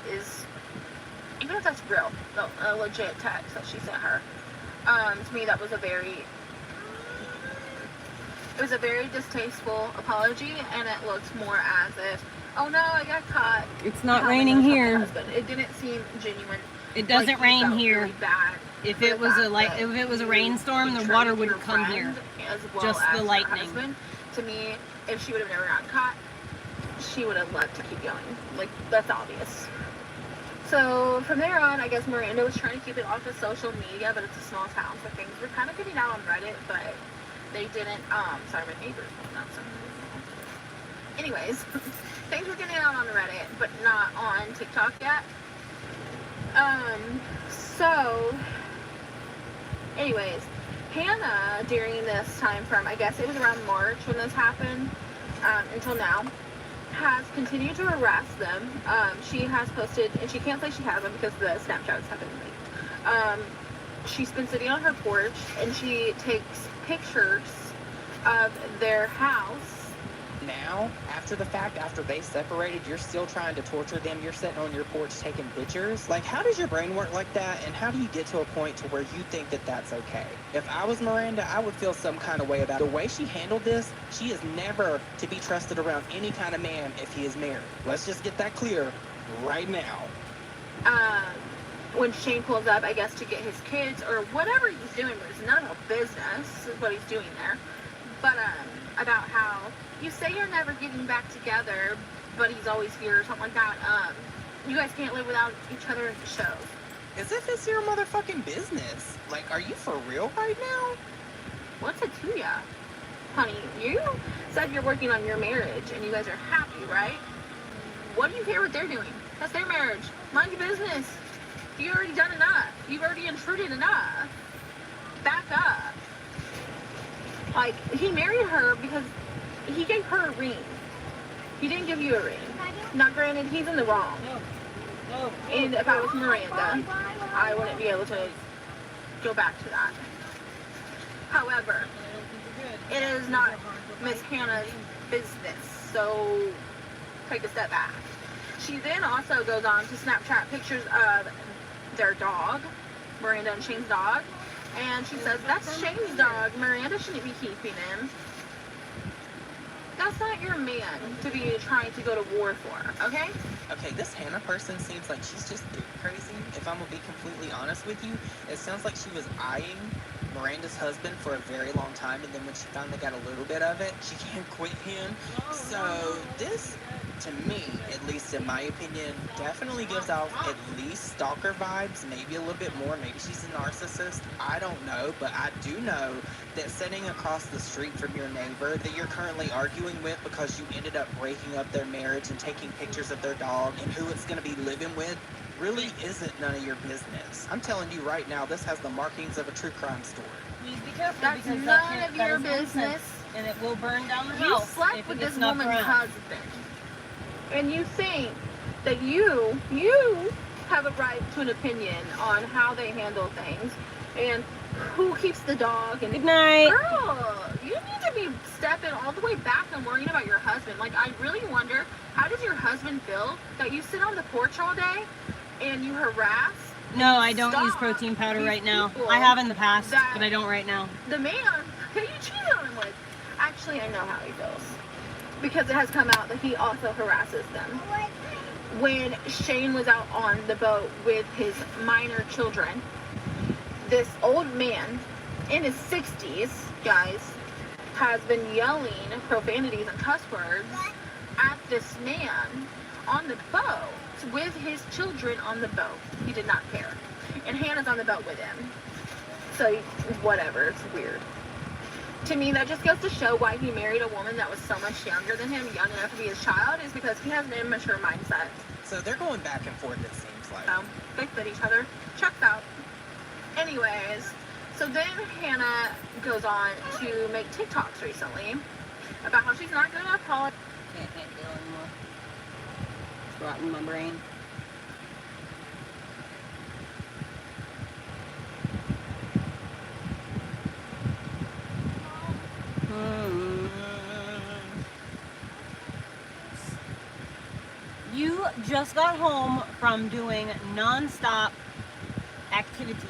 S8: real, a legit text that she sent her, to me that was a very distasteful apology, and it looked more as if, oh no, I got caught.
S1: It's not
S8: having
S1: raining
S8: this with my
S1: here.
S8: husband. It didn't seem genuine.
S1: It doesn't
S8: Like, he
S1: rain
S8: felt
S1: here.
S8: really bad
S1: If
S8: for
S1: it
S8: the
S1: was a
S8: fact that
S1: if it was a
S8: you
S1: rainstorm, the
S8: betrayed
S1: water
S8: your
S1: wouldn't come here.
S8: friend as well
S1: Just
S8: as
S1: the
S8: her
S1: lightning.
S8: husband. To me, if she would have never gotten caught, she would have loved to keep going. Like, that's obvious. So from there on, I guess Miranda was trying to keep it off of social media, but it's a small town, so things were kind of getting out on Reddit, but they didn't. Sorry, my neighbor's pulling up something. Anyways, things were getting out on Reddit, but not on TikTok yet. So, anyways, Hannah, during this time from, I guess it was around March when this happened, until now, has continued to harass them. She has posted, and she can't say she hasn't because the Snapchats have been leaked. She's been sitting on her porch, and she takes pictures of their house.
S7: Now, after the fact, after they separated, you're still trying to torture them. You're sitting on your porch taking pictures. Like, how does your brain work like that? And how do you get to a point to where you think that that's okay? If I was Miranda, I would feel some kind of way about it. The way she handled this, she is never to be trusted around any kind of man if he is married. Let's just get that clear right now.
S8: When Shane pulls up, I guess, to get his kids or whatever he's doing, but it's none of her business is what he's doing there. But, about how you say you're never getting back together, but he's always here or something like that. You guys can't live without each other in the show.
S7: As if it's your motherfucking business. Like, are you for real right now?
S8: What's it to ya? Honey, you said you're working on your marriage and you guys are happy, right? What do you care what they're doing? That's their marriage. Mind your business. You've already done enough. You've already intruded enough. Back up. Like, he married her because he gave her a ring. He didn't give you a ring. Now, granted, he's in the wrong. And if I was Miranda, I wouldn't be able to go back to that. However, it is not Miss Hannah's business, so take a step back. She then also goes on to Snapchat pictures of their dog, Miranda and Shane's dog, and she says, that's Shane's dog, Miranda shouldn't be keeping him. That's not your man to be trying to go to war for, okay?
S7: Okay, this Hannah person seems like she's just crazy. If I'm gonna be completely honest with you, it sounds like she was eyeing Miranda's husband for a very long time, and then when she finally got a little bit of it, she can't quit him. So this, to me, at least in my opinion, definitely gives off at least stalker vibes, maybe a little bit more. Maybe she's a narcissist. I don't know, but I do know that sitting across the street from your neighbor that you're currently arguing with because you ended up breaking up their marriage and taking pictures of their dog and who it's going to be living with really isn't none of your business. I'm telling you right now, this has the markings of a true crime story.
S1: Please be careful
S8: That's
S1: because
S8: none of
S1: that
S8: your
S1: is
S8: business.
S1: and it will burn down the
S8: You
S1: house.
S8: slept
S1: if
S8: with
S1: it
S8: this
S1: gets knocked
S8: woman's
S1: around.
S8: husband. And you think that you have a right to an opinion on how they handle things and who keeps the dog and
S1: Good night.
S8: girl, you need to be stepping all the way back and worrying about your husband. Like, I really wonder, how does your husband feel that you sit on the porch all day and you harass
S1: No, I don't use
S8: Stop
S1: protein powder
S8: these
S1: right now.
S8: people
S1: I have in the past,
S8: that-
S1: but I don't right now.
S8: the man that you cheated on him with? Actually, I know how he feels. Because it has come out that he also harasses them. When Shane was out on the boat with his minor children, this old man in his 60s, guys, has been yelling profanities and cuss words at this man on the boat with his children on the boat. He did not care. And Hannah's on the boat with him. So, whatever, it's weird. To me, that just goes to show why he married a woman that was so much younger than him, young enough to be his child, is because he has an immature mindset.
S7: So they're going back and forth, it seems like.
S8: They fit each other. Checks out. Anyways, so then Hannah goes on to make TikToks recently about how she's not good at apology.
S1: Can't deal anymore. It's rotting my brain. You just got home from doing non-stop activities,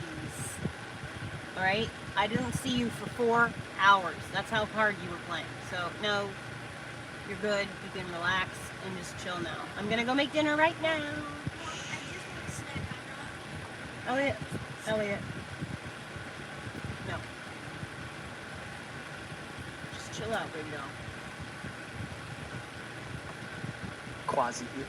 S1: all right? I didn't see you for 4 hours. That's how hard you were playing. So, no, you're good. You can relax and just chill now. I'm gonna go make dinner right now. Elliot, Elliot. No. Just chill out, baby doll.
S9: Quasi here.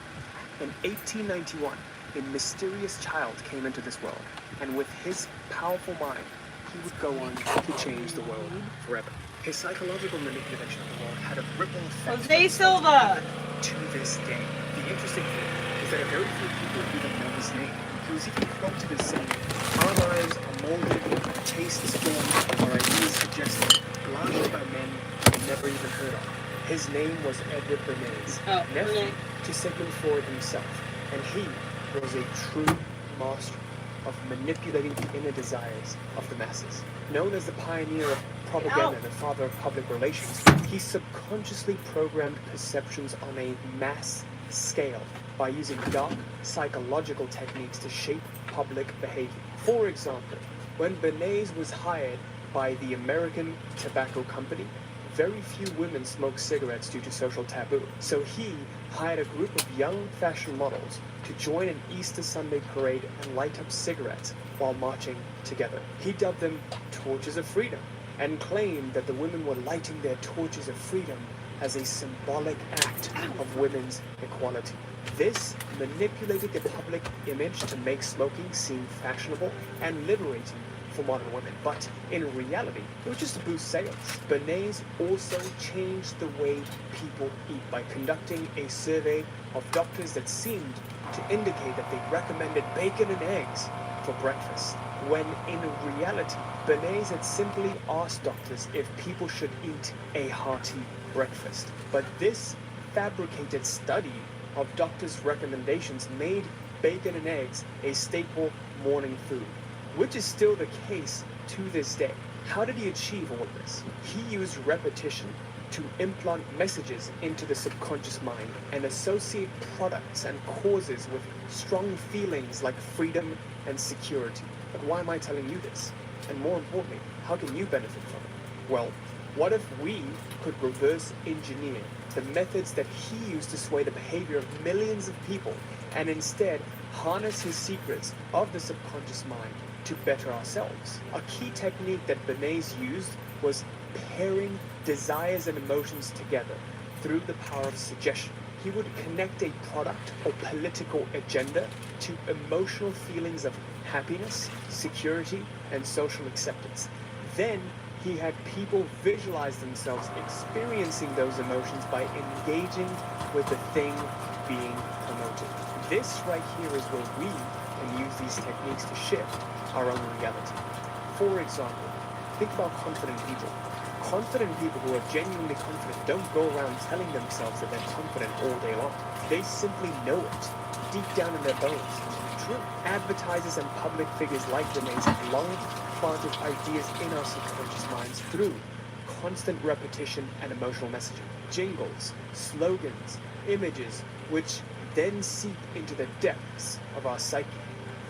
S9: In 1891, a mysterious child came into this world, and with his powerful mind, he would go on to change the world forever. His psychological manipulation of the world had a ripple effect
S1: Jose Silva.
S9: to this day. The interesting thing is that a very few people even know his name. He was even quoted as saying, "Our lives are molded, tastes formed, our ideas suggested, largely by men we never even heard of." His name was Edward Bernays, nephew
S1: Bernays.
S9: to Sigmund Freud himself, and he was a true master of manipulating the inner desires of the masses. Known as the pioneer of propaganda and the father of public relations, he subconsciously programmed perceptions on a mass scale by using dark psychological techniques to shape public behavior. For example, when Bernays was hired by the American Tobacco Company, very few women smoke cigarettes due to social taboo. So he hired a group of young fashion models to join an Easter Sunday parade and light up cigarettes while marching together. He dubbed them Torches of Freedom and claimed that the women were lighting their torches of freedom as a symbolic act of women's equality. This manipulated the public image to make smoking seem fashionable and liberating for modern women, but in reality, it was just to boost sales. Bernays also changed the way people eat by conducting a survey of doctors that seemed to indicate that they recommended bacon and eggs for breakfast, when in reality, Bernays had simply asked doctors if people should eat a hearty breakfast. But this fabricated study of doctors' recommendations made bacon and eggs a staple morning food, which is still the case to this day. How did he achieve all of this? He used repetition to implant messages into the subconscious mind and associate products and causes with strong feelings like freedom and security. But why am I telling you this? And more importantly, how can you benefit from it? Well, what if we could reverse engineer the methods that he used to sway the behavior of millions of people and instead harness his secrets of the subconscious mind to better ourselves? A key technique that Bernays used was pairing desires and emotions together through the power of suggestion. He would connect a product or political agenda to emotional feelings of happiness, security, and social acceptance. Then he had people visualize themselves experiencing those emotions by engaging with the thing being promoted. This right here is where we can use these techniques to shift our own reality. For example, think about confident people. Confident people who are genuinely confident don't go around telling themselves that they're confident all day long. They simply know it, deep down in their bones. True. Advertisers and public figures like Bernays have long planted ideas in our subconscious minds through constant repetition and emotional messaging. Jingles, slogans, images, which then seep into the depths of our psyche.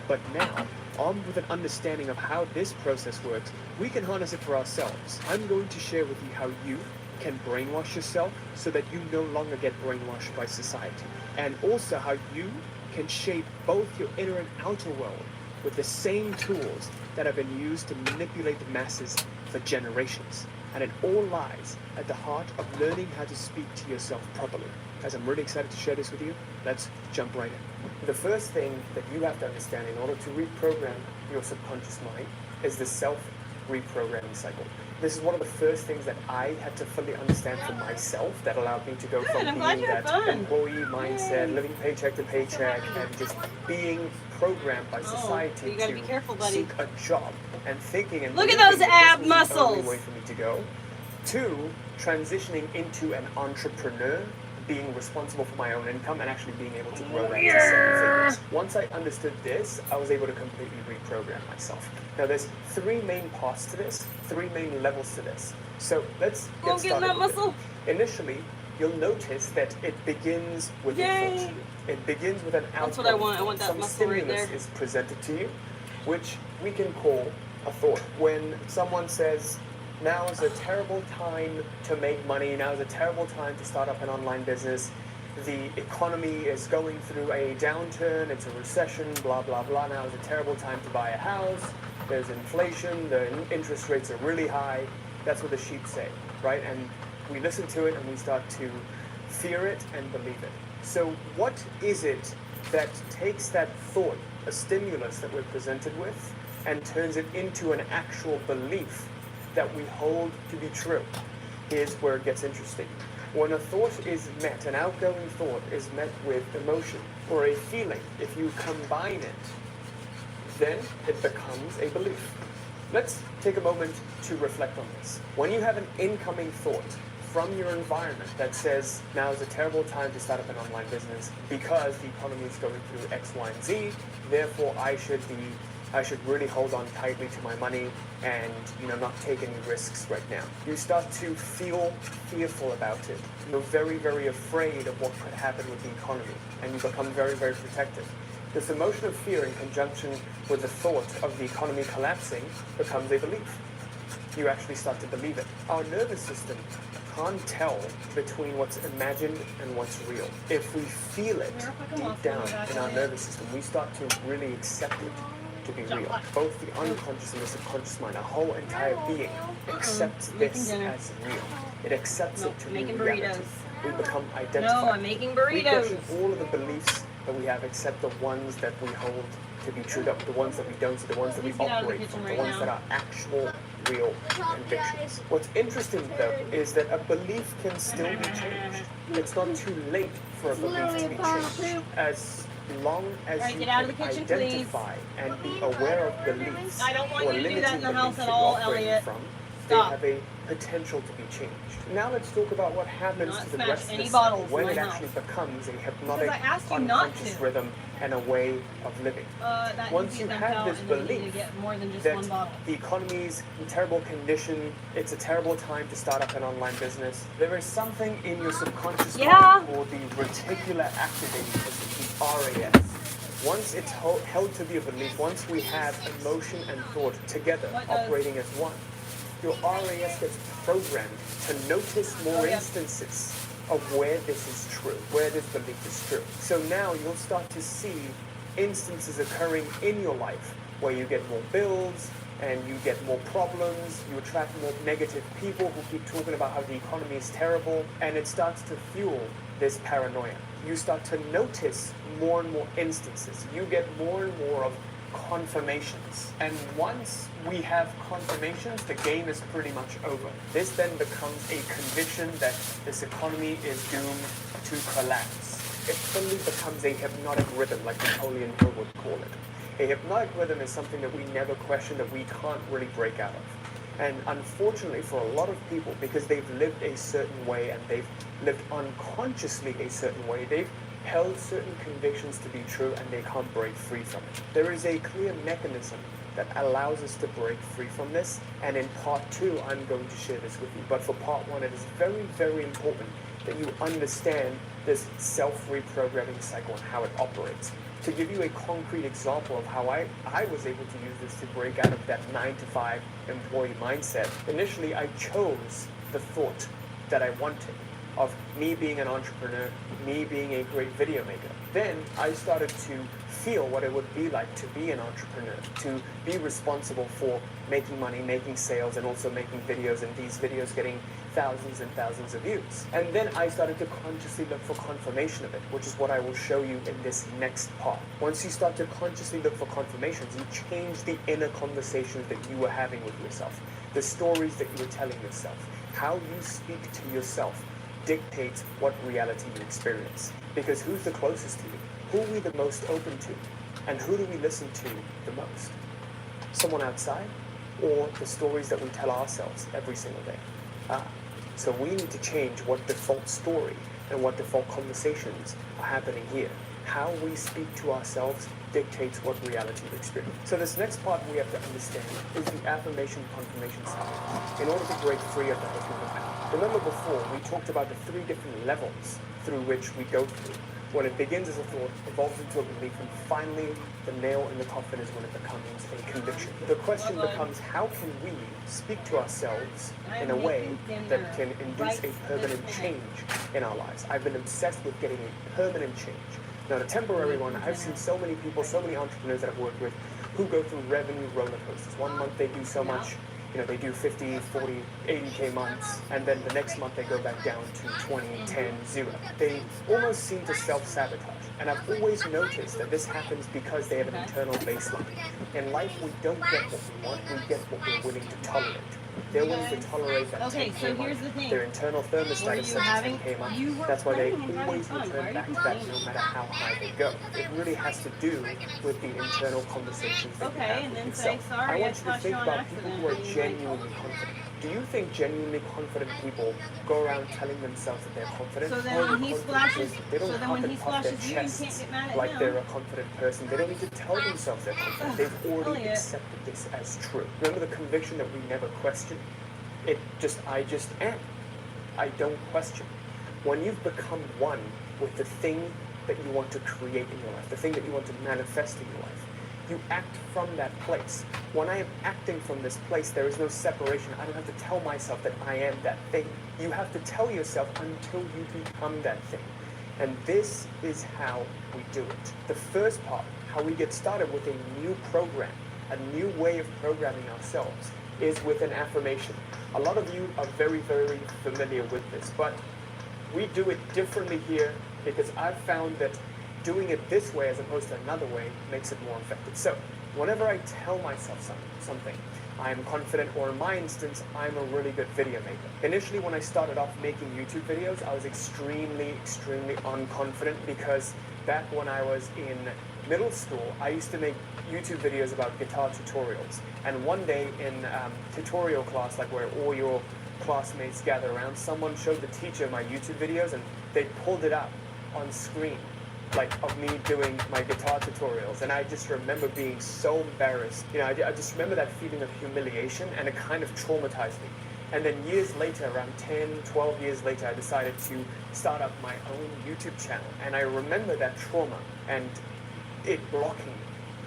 S9: But now, armed with an understanding of how this process works, we can harness it for ourselves. I'm going to share with you how you can brainwash yourself so that you no longer get brainwashed by society. And also how you can shape both your inner and outer world with the same tools that have been used to manipulate the masses for generations. And it all lies at the heart of learning how to speak to yourself properly. As I'm really excited to share this with you, let's jump right in. The first thing that you have to understand in order to reprogram your subconscious mind is the self-reprogramming cycle. this is one of the first things that I had to fully understand for myself that allowed me to go from
S1: I'm glad
S9: being
S1: you had
S9: that
S1: fun.
S9: employee mindset, living paycheck to paycheck, and just being programmed by society
S1: you gotta
S9: to
S1: be careful, buddy.
S9: seek a job and thinking and
S1: Look at
S9: believing
S1: those
S9: that
S1: ab
S9: this was the only
S1: muscles.
S9: way for me to go, to transitioning into an entrepreneur, being responsible for my own income and actually being able to grow that to seven figures. Once I understood this, I was able to completely reprogram myself. Now there's three main parts to this, three main levels to this. So let's get
S1: Get
S9: started
S1: that
S9: with
S1: muscle.
S9: it. Initially, you'll notice that it begins with a
S1: Yay.
S9: thought. It begins with an outcome.
S1: That's what I want. I want that
S9: Some
S1: muscle right
S9: stimulus
S1: there.
S9: is presented to you, which we can call a thought. When someone says, now is a terrible time to make money, now is a terrible time to start up an online business, the economy is going through a downturn, it's a recession, blah, blah, blah, now is a terrible time to buy a house, there's inflation, the interest rates are really high, that's what the sheep say, right? And we listen to it and we start to fear it and believe it. So what is it that takes that thought, a stimulus that we're presented with, and turns it into an actual belief that we hold to be true? Here's where it gets interesting. When a thought is met, an outgoing thought is met with emotion or a feeling, if you combine it, then it becomes a belief. Let's take a moment to reflect on this. When you have an incoming thought from your environment that says, now is a terrible time to start up an online business because the economy is going through X, Y, and Z, therefore I should really hold on tightly to my money and not take any risks right now. You start to feel fearful about it. You're very, very afraid of what could happen with the economy, and you become very, very protective. This emotion of fear in conjunction with the thought of the economy collapsing becomes a belief. You actually start to believe it. Our nervous system can't tell between what's imagined and what's real. If we feel it deep down in our nervous system, we start to really accept it to be real. Both the unconscious and the subconscious mind, our whole entire being accepts this as real. It accepts it to be reality. We become identified.
S1: No, I'm making
S9: We
S1: burritos.
S9: question all of the beliefs that we have except the ones that we hold to be true, the ones that we don't see, the ones that we
S1: Let's get out of the
S9: operate
S1: kitchen
S9: from, the
S1: right
S9: ones
S1: now.
S9: that are actual, real convictions. What's interesting though is that a belief can still be changed. It's not too late for a belief to be changed. As long as
S1: Alright,
S9: you
S1: get out of
S9: can
S1: the kitchen, please.
S9: identify and be aware of beliefs
S1: I don't want
S9: or
S1: you to do that in the
S9: limiting
S1: house
S9: beliefs
S1: at
S9: that
S1: all,
S9: you're operating
S1: Elliot.
S9: from,
S1: Stop.
S9: they have a potential to be changed. Now let's talk about what happens
S1: Not
S9: to the
S1: smash
S9: rest of
S1: any
S9: the
S1: bottles
S9: cycle when
S1: in
S9: it
S1: my
S9: actually
S1: house.
S9: becomes a hypnotic,
S1: Because I asked you not
S9: unconscious
S1: to.
S9: rhythm and a way of living.
S1: That
S9: Once
S1: needs to
S9: you
S1: be dumped
S9: have
S1: out,
S9: this
S1: and then we need to
S9: belief
S1: get more than just
S9: that
S1: one bottle.
S9: the economy's in terrible condition, it's a terrible time to start up an online business, there is something in your subconscious mind called the reticular activating system, the RAS. Once it's held to be a belief, once we have emotion and thought together, operating as one, your RAS gets programmed to notice more instances of where this is true, where this belief is true. So now you'll start to see instances occurring in your life where you get more bills and you get more problems, you attract more negative people who keep talking about how the economy is terrible, and it starts to fuel this paranoia. You start to notice more and more instances. You get more and more of confirmations. And once we have confirmations, the game is pretty much over. This then becomes a conviction that this economy is doomed to collapse. It suddenly becomes a hypnotic rhythm, like Napoleon Hill would call it. A hypnotic rhythm is something that we never question, that we can't really break out of. And unfortunately for a lot of people, because they've lived a certain way and they've lived unconsciously a certain way, they've held certain convictions to be true and they can't break free from it. There is a clear mechanism that allows us to break free from this, and in part 2 I'm going to share this with you. But for part 1, it is very, very important that you understand this self-reprogramming cycle and how it operates. To give you a concrete example of how I was able to use this to break out of that 9-to-5 employee mindset, initially I chose the thought that I wanted. of me being an entrepreneur, me being a great video maker. Then I started to feel what it would be like to be an entrepreneur, to be responsible for making money, making sales, and also making videos, and these videos getting thousands and thousands of views. And then I started to consciously look for confirmation of it, which is what I will show you in this next part. Once you start to consciously look for confirmations, you change the inner conversations that you were having with yourself, the stories that you were telling yourself. How you speak to yourself dictates what reality you experience. Because who's the closest to you? Who are we the most open to? And who do we listen to the most? Someone outside, or the stories that we tell ourselves every single day? So we need to change what default story and what default conversations are happening here. How we speak to ourselves dictates what reality we experience. So this next part we have to understand is the affirmation confirmation cycle in order to break free of the husband pattern. Remember before, we talked about the 3 different levels through which we go through. When it begins as a thought, evolves into a belief, and finally the nail in the coffin is when it becomes a conviction. The question becomes, how can we speak to ourselves in a way that can induce a permanent change in our lives? I've been obsessed with getting a permanent change. Not a temporary one. I've seen so many people, so many entrepreneurs that I've worked with who go through revenue roller coasters. One month they do so much, they do 50, 40, 80K months, and then the next month they go back down to 20, 10, 0. They almost seem to self-sabotage. And I've always noticed that this happens because they have an internal baseline. In life, we don't get what we want, we get what we're willing to tolerate. They're willing to tolerate that 10K month. Their internal thermostat is set to 10K month. That's why they always return back to that no matter how high they go. It really has to do with the internal conversations that you have with yourself. I want you to think about people who are genuinely confident. Do you think genuinely confident people go around telling themselves that they're confident?
S1: So then when he splashes,
S9: they don't
S1: so then when he splashes you, you can't get mad at
S9: like
S1: him.
S9: they're a confident person. They don't need to tell themselves they're confident. They've already accepted this as true. Remember the conviction that we never question? I just am. I don't question. When you've become one with the thing that you want to create in your life, the thing that you want to manifest in your life, you act from that place. When I am acting from this place, there is no separation. I don't have to tell myself that I am that thing. You have to tell yourself until you become that thing. And this is how we do it. The first part, how we get started with a new program, a new way of programming ourselves, is with an affirmation. A lot of you are very, very familiar with this, but we do it differently here because I've found that doing it this way as opposed to another way makes it more effective. So whenever I tell myself something, I'm confident, or in my instance, I'm a really good video maker. Initially, when I started off making YouTube videos, I was extremely, extremely unconfident because back when I was in middle school, I used to make YouTube videos about guitar tutorials. And one day in tutorial class, like where all your classmates gather around, someone showed the teacher my YouTube videos and they pulled it up on screen, like of me doing my guitar tutorials. And I just remember being so embarrassed. I just remember that feeling of humiliation, and it kind of traumatized me. And then years later, around 10, 12 years later, I decided to start up my own YouTube channel. And I remember that trauma and it blocking me.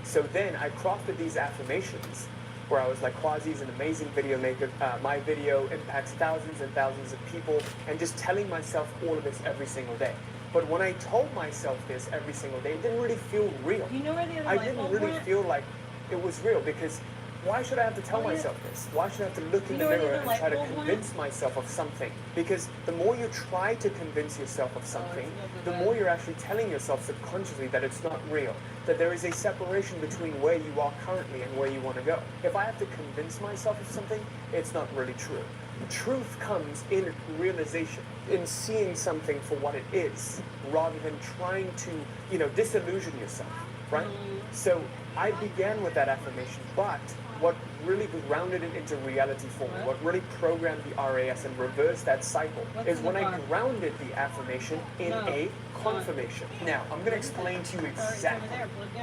S9: So then I crafted these affirmations where I was like, Quasi's an amazing video maker. My video impacts thousands and thousands of people, and just telling myself all of this every single day. But when I told myself this every single day, it didn't really feel real.
S1: You know where the other
S9: I
S1: light
S9: didn't
S1: bulb
S9: really
S1: went?
S9: feel like it was real, because why should I have to tell myself this? Why should I have to look in the mirror and try to convince myself of something? Because the more you try to convince yourself of something, the more you're actually telling yourself subconsciously that it's not real, that there is a separation between where you are currently and where you want to go. If I have to convince myself of something, it's not really true. Truth comes in realization, in seeing something for what it is, rather than trying to, disillusion yourself, right? So I began with that affirmation, but what really grounded it into reality for me, what really programmed the RAS and reversed that cycle, is when I grounded the affirmation in a confirmation. Now, I'm going to explain to you exactly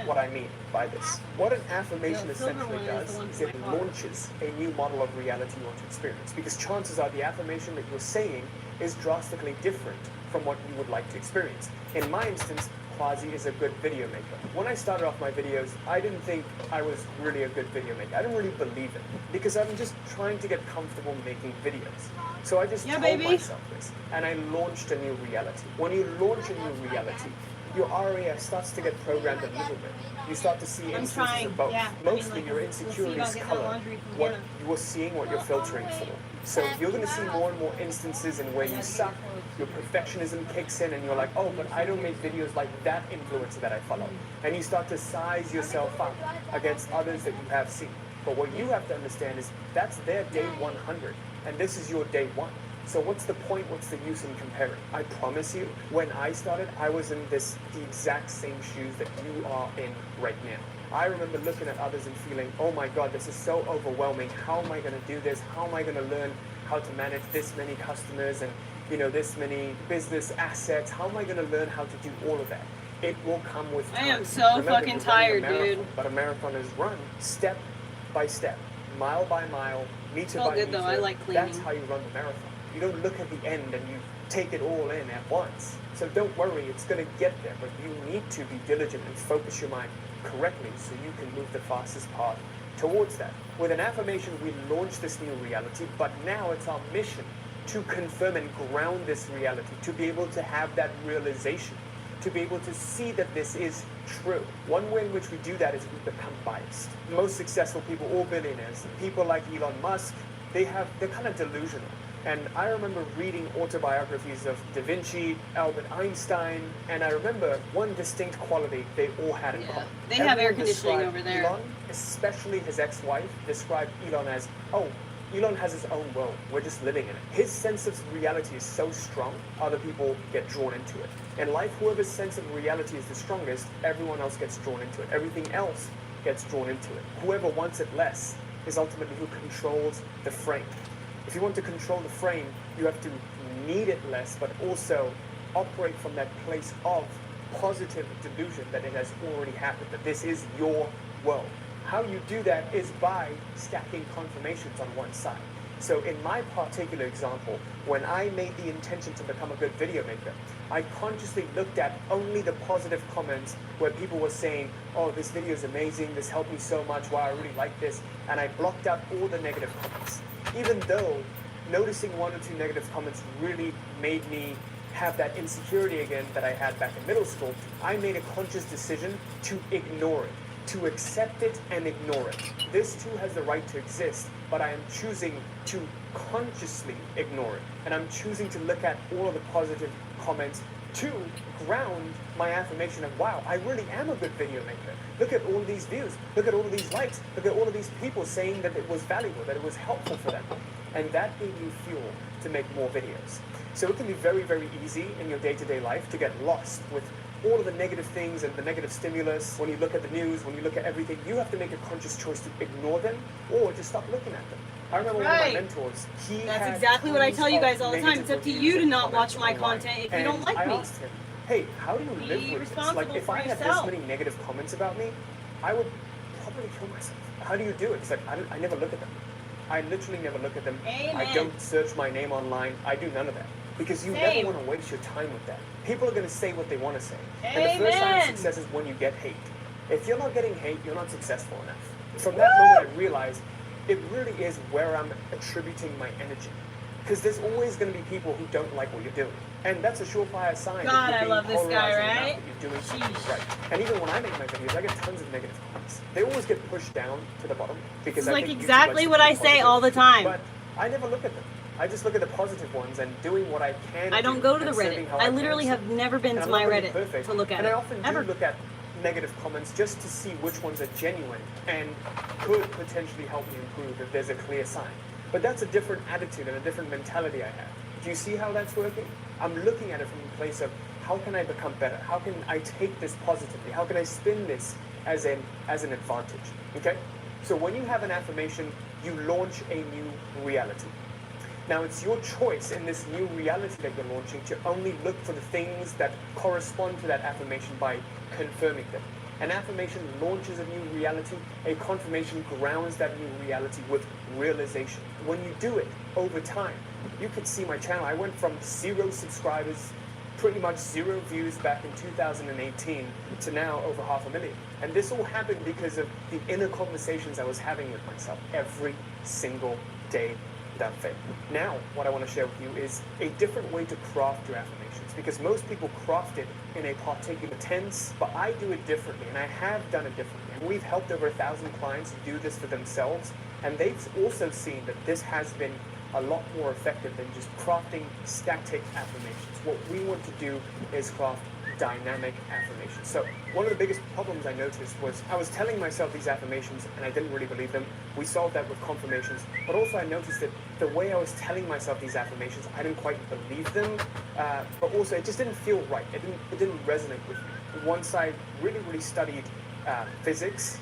S9: what I mean by this. What an affirmation essentially does is it launches a new model of reality you want to experience, because chances are the affirmation that you're saying is drastically different from what you would like to experience. In my instance, Quasi is a good video maker. When I started off my videos, I didn't think I was really a good video maker. I didn't really believe it because I'm just trying to get comfortable making videos. So I just told myself this, and I launched a new reality. When you launch a new reality, your RAF starts to get programmed a little bit. You start to see instances of both. Mostly your insecurities color what you are seeing, what you're filtering for. So you're going to see more and more instances in where you suck, your perfectionism kicks in, and you're like, oh, but I don't make videos like that influencer that I follow. And you start to size yourself up against others that you have seen. But what you have to understand is that's their day 100, and this is your day 1. So what's the point? What's the use in comparing? I promise you, when I started, I was in the exact same shoes that you are in right now. I remember looking at others and feeling, oh my God, this is so overwhelming. How am I going to do this? How am I going to learn how to manage this many customers and, you know, this many business assets? How am I going to learn how to do all of that? It will come with time.
S1: I am so fucking tired, dude.
S9: But a marathon is run step by step, mile by mile, meter by meter.
S1: Though. I like cleaning.
S9: That's how you run the marathon. You don't look at the end and you take it all in at once. So don't worry, it's going to get there, but you need to be diligent and focus your mind correctly so you can move the fastest path towards that. With an affirmation, we launch this new reality, but now it's our mission to confirm and ground this reality, to be able to have that realization, to be able to see that this is true. One way in which we do that is we become biased. Most successful people, all billionaires, people like Elon Musk, they're kind of delusional. And I remember reading autobiographies of Da Vinci, Albert Einstein, and I remember one distinct quality they all had in common.
S1: They have air conditioning over there.
S9: Elon, especially his ex-wife, described Elon as, oh, Elon has his own world. We're just living in it. His sense of reality is so strong, other people get drawn into it. In life, whoever's sense of reality is the strongest, everyone else gets drawn into it. Everything else gets drawn into it. Whoever wants it less is ultimately who controls the frame. If you want to control the frame, you have to need it less, but also operate from that place of positive delusion that it has already happened, that this is your world. How you do that is by stacking confirmations on one side. So in my particular example, when I made the intention to become a good video maker, I consciously looked at only the positive comments where people were saying, oh, this video is amazing, this helped me so much, wow, I really like this, and I blocked out all the negative comments. Even though noticing 1 or 2 negative comments really made me have that insecurity again that I had back in middle school, I made a conscious decision to ignore it, to accept it and ignore it. This too has the right to exist, but I am choosing to consciously ignore it. And I'm choosing to look at all of the positive comments to ground my affirmation of, wow, I really am a good video maker. Look at all of these views. Look at all of these likes. Look at all of these people saying that it was valuable, that it was helpful for them. And that gave you fuel to make more videos. So it can be very, very easy in your day-to-day life to get lost with all of the negative things and the negative stimulus. When you look at the news, when you look at everything, you have to make a conscious choice to ignore them or just stop looking at them. I remember one of my mentors,
S1: That's exactly what I tell you guys all the time. It's up to you to not watch my content if you don't like me.
S9: I asked him, hey, how do you live with this? Like, if I had this many negative comments about me, I would probably kill myself. How do you do it? He's like, I never look at them. I literally never look at them.
S1: Amen.
S9: I don't search my name online. I do none of that. Because you never want to waste your time with that. People are going to say what they want to say. And the first sign of success is when you get hate. If you're not getting hate, you're not successful enough. From that moment, I realized it really is where I'm attributing my energy. Because there's always going to be people who don't like what you're doing. And that's a surefire sign that you're being
S1: I love this guy, right?
S9: That you're doing something right. And even when I make my videos, I get tons of negative comments. They always get pushed down to the bottom. Because
S1: it's like exactly what I say all the time.
S9: But I never look at them. I just look at the positive ones and doing what I can.
S1: I don't go to the Reddit. I literally have never been to my Reddit to look at it.
S9: And I often do look at negative comments just to see which ones are genuine and could potentially help me improve if there's a clear sign. But that's a different attitude and a different mentality I have. Do you see how that's working? I'm looking at it from a place of how can I become better? How can I take this positively? How can I spin this as an advantage? Okay? So when you have an affirmation, you launch a new reality. Now it's your choice in this new reality that you're launching to only look for the things that correspond to that affirmation by confirming them. An affirmation launches a new reality. A confirmation grounds that new reality with realization. When you do it over time, you can see my channel. I went from 0 subscribers pretty much 0 views back in 2018 to now over 500,000. And this all happened because of the inner conversations I was having with myself every single day without fail. Now, what I want to share with you is a different way to craft your affirmations, because most people craft it in a particular tense, but I do it differently, and I have done it differently. And we've helped over 1,000 clients do this for themselves, and they've also seen that this has been a lot more effective than just crafting static affirmations. What we want to do is craft dynamic affirmations. So one of the biggest problems I noticed was I was telling myself these affirmations and I didn't really believe them. We solved that with confirmations, but also I noticed that the way I was telling myself these affirmations, I didn't quite believe them, but also it just didn't feel right. It didn't resonate with me. Once I really studied physics,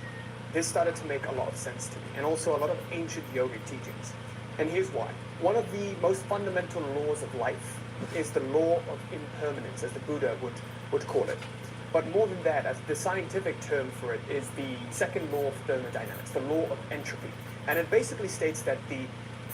S9: this started to make a lot of sense to me, and also a lot of ancient yogic teachings. And here's why. One of the most fundamental laws of life is the law of impermanence, as the Buddha would call it. But more than that, as the scientific term for it is the second law of thermodynamics, the law of entropy. And it basically states that the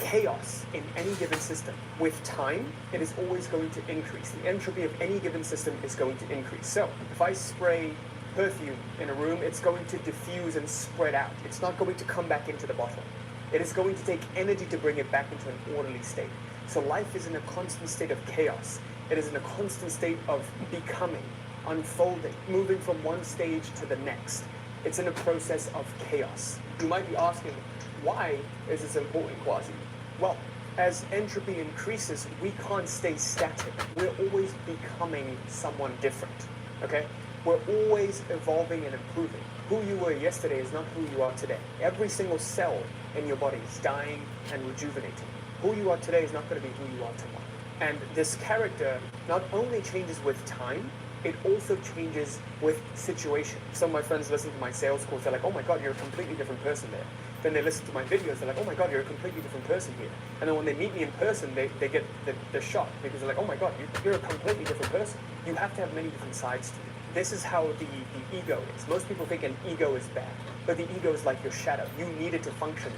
S9: chaos in any given system, with time, it is always going to increase. The entropy of any given system is going to increase. So if I spray perfume in a room, it's going to diffuse and spread out. It's not going to come back into the bottle. It is going to take energy to bring it back into an orderly state. So life is in a constant state of chaos. It is in a constant state of becoming, unfolding, moving from one stage to the next. It's in a process of chaos. You might be asking, why is this important, Quasi? Well, as entropy increases, we can't stay static. We're always becoming someone different, okay? We're always evolving and improving. Who you were yesterday is not who you are today. Every single cell in your body is dying and rejuvenating. Who you are today is not going to be who you are tomorrow. And this character not only changes with time, it also changes with situation. Some of my friends listen to my sales course, they're like, oh my God, you're a completely different person there. Then they listen to my videos, they're like, oh my God, you're a completely different person here. And then when they meet me in person, they get the shock, because they're like, oh my God, you're a completely different person. You have to have many different sides to you. This is how the ego is. Most people think an ego is bad, but the ego is like your shadow. You need it to function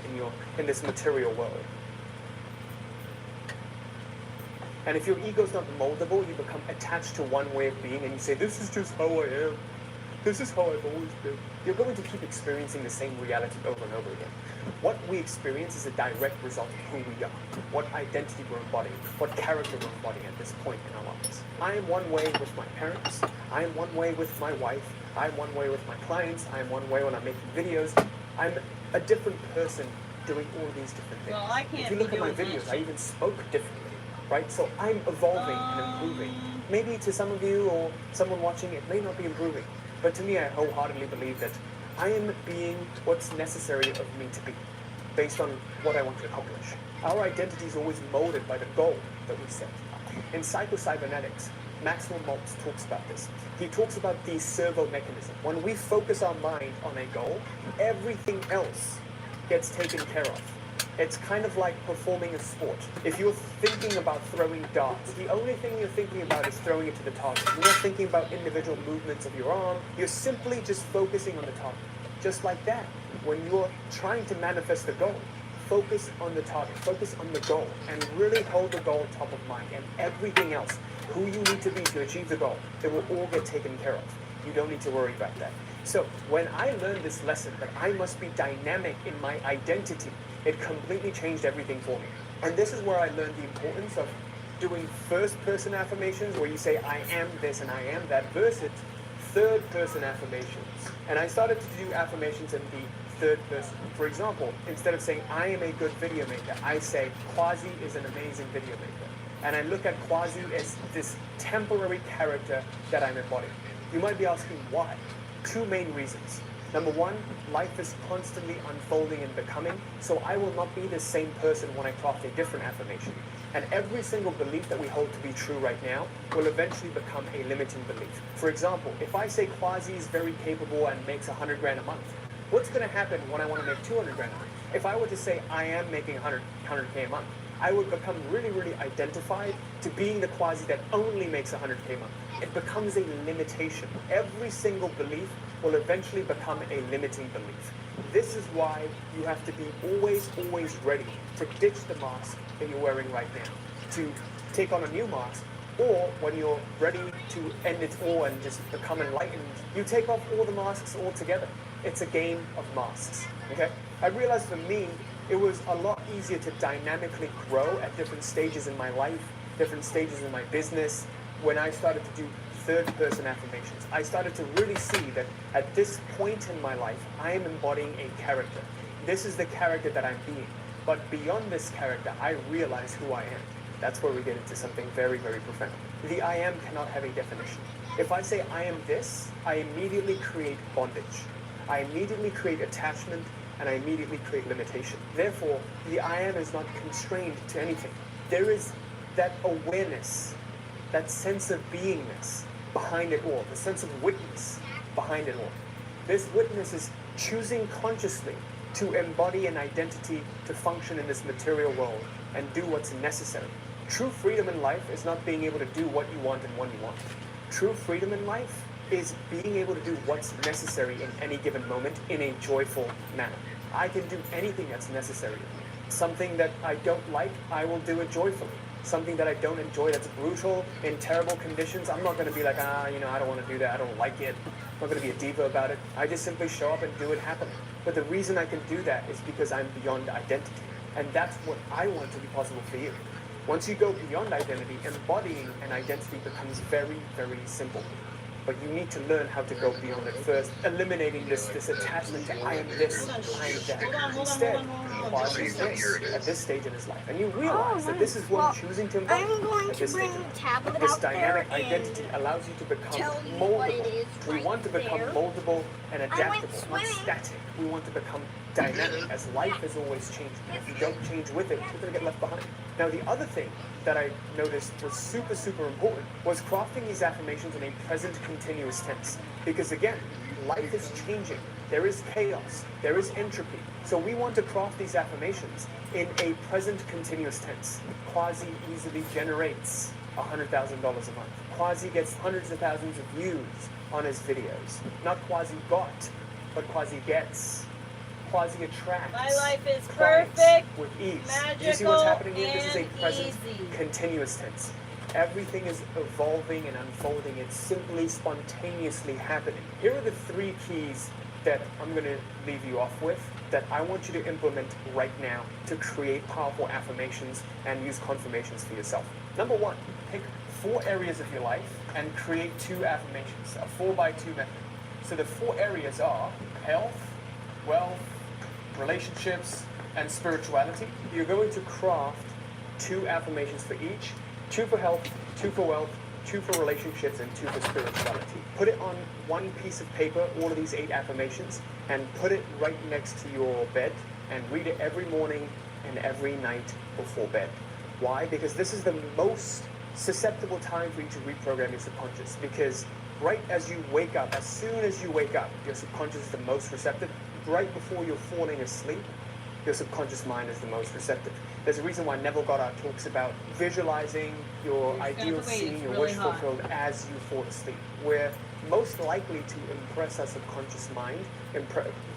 S9: in this material world. And if your ego's not moldable, you become attached to one way of being, and you say, this is just how I am. This is how I've always been. You're going to keep experiencing the same reality over and over again. What we experience is a direct result of who we are, what identity we're embodying, what character we're embodying at this point in our lives. I am one way with my parents. I am one way with my wife. I am one way with my clients. I am one way when I'm making videos. I'm a different person doing all these different things.
S1: Well, I can't
S9: if you look
S1: be
S9: at my
S1: doing
S9: videos,
S1: that.
S9: I even spoke differently, right? So I'm evolving and improving. Maybe to some of you or someone watching, it may not be improving. But to me, I wholeheartedly believe that I am being what's necessary of me to be, based on what I want to accomplish. Our identity is always molded by the goal that we set. In psycho-cybernetics, Maxwell Maltz talks about this. He talks about the servo mechanism. When we focus our mind on a goal, everything else gets taken care of. It's kind of like performing a sport. If you're thinking about throwing darts, the only thing you're thinking about is throwing it to the target. You're not thinking about individual movements of your arm. You're simply just focusing on the target. Just like that, when you're trying to manifest the goal, focus on the target, focus on the goal, and really hold the goal top of mind. And everything else, who you need to be to achieve the goal, it will all get taken care of. You don't need to worry about that. So when I learned this lesson that I must be dynamic in my identity, it completely changed everything for me. And this is where I learned the importance of doing first-person affirmations, where you say, I am this and I am that, versus third-person affirmations. And I started to do affirmations in the third person. For example, instead of saying, I am a good video maker, I say, Quasi is an amazing video maker. And I look at Quasi as this temporary character that I'm embodying. You might be asking why. Two main reasons. Number one, life is constantly unfolding and becoming, so I will not be the same person when I craft a different affirmation. And every single belief that we hold to be true right now will eventually become a limiting belief. For example, if I say Quasi is very capable and makes 100 grand a month, what's going to happen when I want to make 200 grand a month? If I were to say I am making 100K a month, I would become really identified to being the Quasi that only makes 100K a month. It becomes a limitation. Every single belief will eventually become a limiting belief. This is why you have to be always ready to ditch the mask that you're wearing right now, to take on a new mask Or when you're ready to end it all and just become enlightened, you take off all the masks altogether. It's a game of masks, okay? I realized for me, it was a lot easier to dynamically grow at different stages in my life, different stages in my business, when I started to do third-person affirmations. I started to really see that at this point in my life, I am embodying a character. This is the character that I'm being. But beyond this character, I realize who I am. That's where we get into something very, very profound. The I am cannot have a definition. If I say I am this, I immediately create bondage. I immediately create attachment, and I immediately create limitation. Therefore, the I am is not constrained to anything. There is that awareness, that sense of beingness behind it all, the sense of witness behind it all. This witness is choosing consciously to embody an identity to function in this material world and do what's necessary. True freedom in life is not being able to do what you want and when you want. True freedom in life is being able to do what's necessary in any given moment in a joyful manner. I can do anything that's necessary. Something that I don't like, I will do it joyfully. Something that I don't enjoy, that's brutal, in terrible conditions, I'm not going to be like, I don't want to do that, I don't like it. I'm not going to be a diva about it. I just simply show up and do it happen. But the reason I can do that is because I'm beyond identity. And that's what I want to be possible for you. Once you go beyond identity, embodying an identity becomes very, very simple. But you need to learn how to go beyond it first, eliminating this attachment to I am this, I am that. Instead, Quasi is this at this stage in his life. And you realize that this is what I'm choosing to embody
S2: I'm going
S9: at
S2: to
S9: this
S2: bring
S9: stage.
S2: the tablet
S9: This
S2: out there
S9: dynamic
S2: and
S9: identity allows you to become
S2: tell you what it
S9: moldable.
S2: is
S9: We
S2: right
S9: want to become
S2: there.
S9: moldable and
S2: went
S9: adaptable, not
S2: swimming.
S9: static. We want to become dynamic, as life is always changing. And if you don't change with it, you're going to get left behind. Now, the other thing that I noticed was super, super important was crafting these affirmations in a present continuous tense. Because again, life is changing. There is chaos. There is entropy. So we want to craft these affirmations in a present continuous tense. Quasi easily generates $100,000 a month. Quasi gets hundreds of thousands of views on his videos. Not Quasi got, but Quasi gets. Quasi attracts.
S1: My life is
S9: clients
S1: perfect,
S9: with ease.
S1: magical,
S9: Do you see what's happening here? This is a
S1: and
S9: present
S1: easy.
S9: continuous tense. Everything is evolving and unfolding. It's simply spontaneously happening. Here are the 3 keys that I'm going to leave you off with that I want you to implement right now to create powerful affirmations and use confirmations for yourself. Number 1, pick 4 areas of your life and create 2 affirmations, a 4x2 method. So the 4 areas are health, wealth, relationships, and spirituality. You're going to craft 2 affirmations for each, 2 for health, 2 for wealth, 2 for relationships, and 2 for spirituality. Put it on one piece of paper, all of these 8 affirmations, and put it right next to your bed, and read it every morning and every night before bed. Why? Because this is the most susceptible time for you to reprogram your subconscious. Because right as you wake up, as soon as you wake up, your subconscious is the most receptive. Right before you're falling asleep, your subconscious mind is the most receptive. There's a reason why Neville Goddard talks about visualizing your ideal scene, your wish fulfilled as you fall asleep. We're most likely to impress our subconscious mind,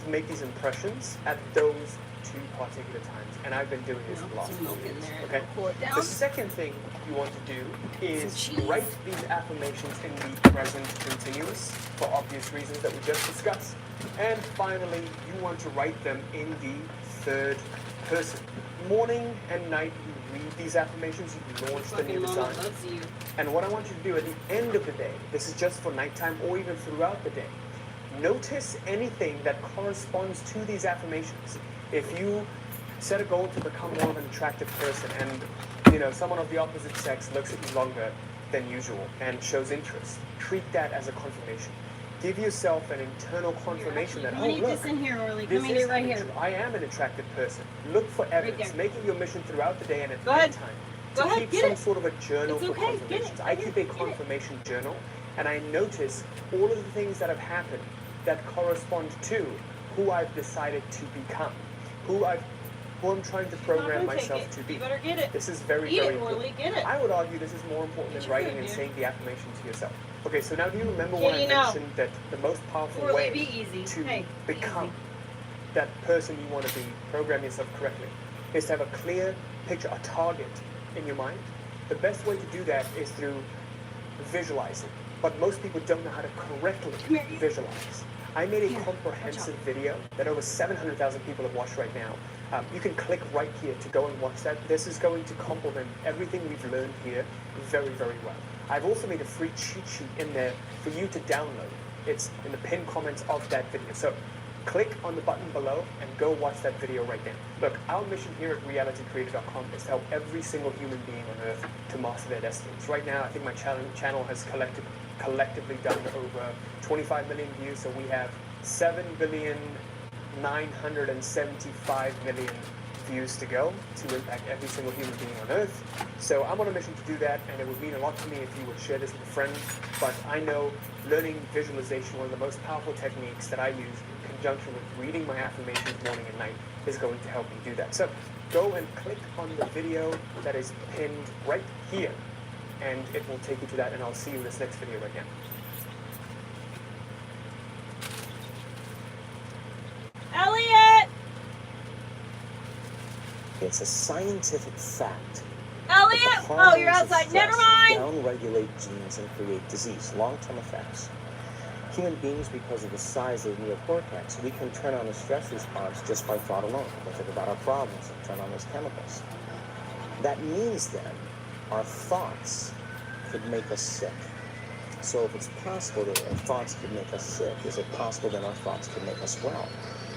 S9: make these impressions at those 2 particular times. And I've been doing this for the last few years. Okay? The second thing you want to do is write these affirmations in the present continuous for obvious reasons that we just discussed. And finally, you want to write them in the third person. Morning and night, you read these affirmations, you launch the new design. And what I want you to do at the end of the day, this is just for nighttime or even throughout the day, notice anything that corresponds to these affirmations. If you set a goal to become more of an attractive person and someone of the opposite sex looks at you longer than usual and shows interest, treat that as a confirmation. Give yourself an internal confirmation that,
S1: You need this in here, Orly. Come
S9: this
S1: in
S9: is
S1: here, right here.
S9: I am an attractive person. Look for evidence.
S1: there.
S9: Make it your mission throughout the day and at
S1: Go ahead.
S9: nighttime
S1: Go
S9: to
S1: ahead,
S9: keep
S1: get
S9: some
S1: it.
S9: sort of a journal
S1: It's
S9: for
S1: okay, get it,
S9: confirmations.
S1: get
S9: I
S1: it,
S9: keep a
S1: get it.
S9: confirmation journal, and I notice all of the things that have happened that correspond to who I've decided to become, who I'm trying to program
S1: gonna take
S9: myself
S1: it.
S9: to be.
S1: You better get it.
S9: This is very,
S1: Eat
S9: very
S1: it,
S9: important.
S1: Orly, get it.
S9: I would argue this is more important
S1: Eat
S9: than
S1: your
S9: writing
S1: food,
S9: and
S1: dude.
S9: saying the affirmation to yourself. Okay, so now do you remember
S1: Yeah,
S9: when I
S1: you know.
S9: mentioned that the most powerful
S1: Orly,
S9: way
S1: be easy.
S9: to
S1: Hey, be
S9: become
S1: easy.
S9: that person you want to be, program yourself correctly, is to have a clear picture, a target in your mind, The best way to do that is through visualizing. But most people don't know how to correctly visualize. I made a comprehensive video that over 700,000 people have watched right now. You can click right here to go and watch that. This is going to complement everything we've learned here very, very well. I've also made a free cheat sheet in there for you to download. It's in the pinned comments of that video. So click on the button below and go watch that video right now. Look, our mission here at realitycreator.com is to help every single human being on earth to master their destinies. Right now, I think my channel has collectively done over 25 million views, so we have 7,975,000,000 views to go to impact every single human being on earth. So I'm on a mission to do that, and it would mean a lot to me if you would share this with a friend. But I know learning visualization, one of the most powerful techniques that I use in conjunction with reading my affirmations morning and night, is going to help me do that. So go and click on the video that is pinned right here, and it will take you to that, and I'll see you in this next video right now.
S1: Elliot!
S4: It's a scientific fact.
S1: Elliot!
S4: that the
S1: Oh, you're
S4: hormones of
S1: outside. Never
S4: stress
S1: mind!
S4: downregulate genes and create disease, long-term effects. Human beings, because of the size of the neocortex, we can turn on the stress response just by thought alone. We think about our problems and turn on those chemicals. That means then our thoughts could make us sick. So if it's possible that our thoughts could make us sick, is it possible that our thoughts could make us well?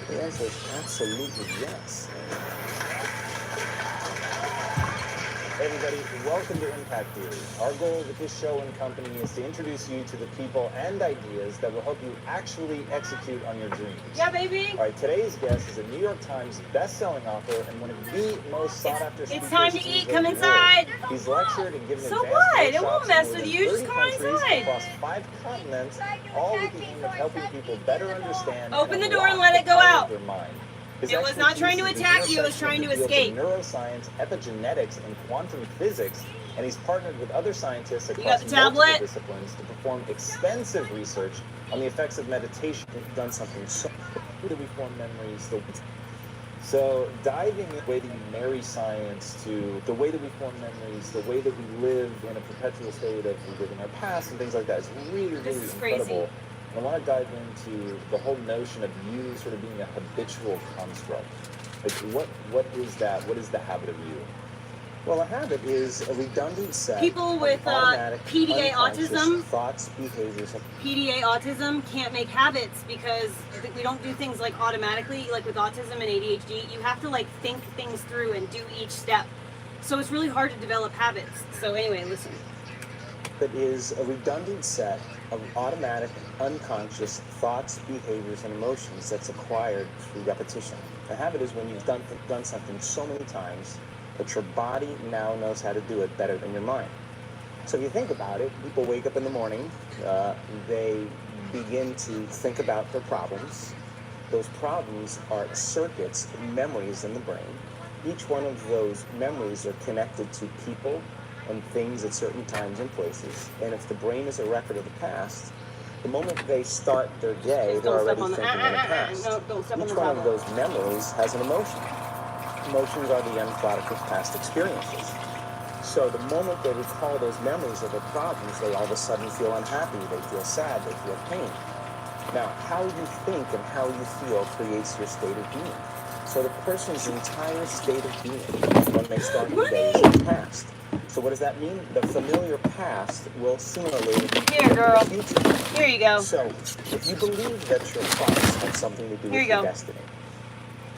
S4: The answer is absolutely yes. Hey everybody, welcome to Impact Theory. Our goal with this show and company is to introduce you to the people and ideas that will help you actually execute on your dreams.
S1: Yeah, baby.
S4: All right, today's guest is a New York Times best-selling author and one of the most sought-after speakers.
S1: It's time to
S4: in
S1: eat.
S4: the
S1: Come
S4: world.
S1: inside.
S4: He's lectured and given
S1: So
S4: advanced
S1: what? It
S4: workshops
S1: won't mess
S4: in more
S1: with
S4: than
S1: you. Just
S4: 30
S1: come
S4: countries
S1: inside.
S4: across 5 continents, all with the aim of helping people better understand
S1: Open
S4: and
S1: the door and let
S4: unlock
S1: it go
S4: the power
S1: out.
S4: of their mind. His
S1: It was not trying to
S4: expertise is
S1: attack you, it was
S4: intersection
S1: trying
S4: of
S1: to
S4: the fields
S1: escape.
S4: of neuroscience, epigenetics, and quantum physics, and he's partnered with other scientists
S1: got
S4: across
S1: the
S4: multiple
S1: tablet?
S4: disciplines to perform extensive research on the effects of meditation. He's done something so that we form memories. So diving in the way that you marry science to the way that we form memories, the way that we live in a perpetual state of reliving our past and things like that is really,
S1: This
S4: really
S1: is crazy.
S4: incredible. I want to dive into the whole notion of you sort of being a habitual construct. Like, what is that? What is the habit of you? Well, a habit is a redundant set
S1: People with
S4: of automatic,
S1: PDA
S4: unconscious
S1: autism.
S4: thoughts, behaviors, and
S1: PDA autism can't make habits because we don't do things like automatically, like with autism and ADHD. You have to like think things through and do each step. So it's really hard to develop habits. So anyway, listen.
S4: that is a redundant set of automatic, unconscious thoughts, behaviors, and emotions that's acquired through repetition. A habit is when you've done something so many times that your body now knows how to do it better than your mind. So if you think about it, people wake up in the morning, they begin to think about their problems. Those problems are circuits, memories in the brain. Each one of those memories are connected to people and things at certain times and places. And if the brain is a record of the past, the moment they start their day, they're already thinking in the past.
S1: No, don't step on
S4: Each
S1: the
S4: one of
S1: table.
S4: those memories has an emotion. Emotions are the end product of past experiences. So the moment they recall those memories of their problems, they all of a sudden feel unhappy, they feel sad, they feel pain. Now, how you think and how you feel creates your state of being. So the person's entire state of being when they start the day is the past. So what does that mean? The familiar past will similarly be
S1: Here, girl.
S4: the future.
S1: Here you go.
S4: So if you believe that your thoughts have something to do
S1: Here
S4: with
S1: you
S4: your
S1: go.
S4: destiny,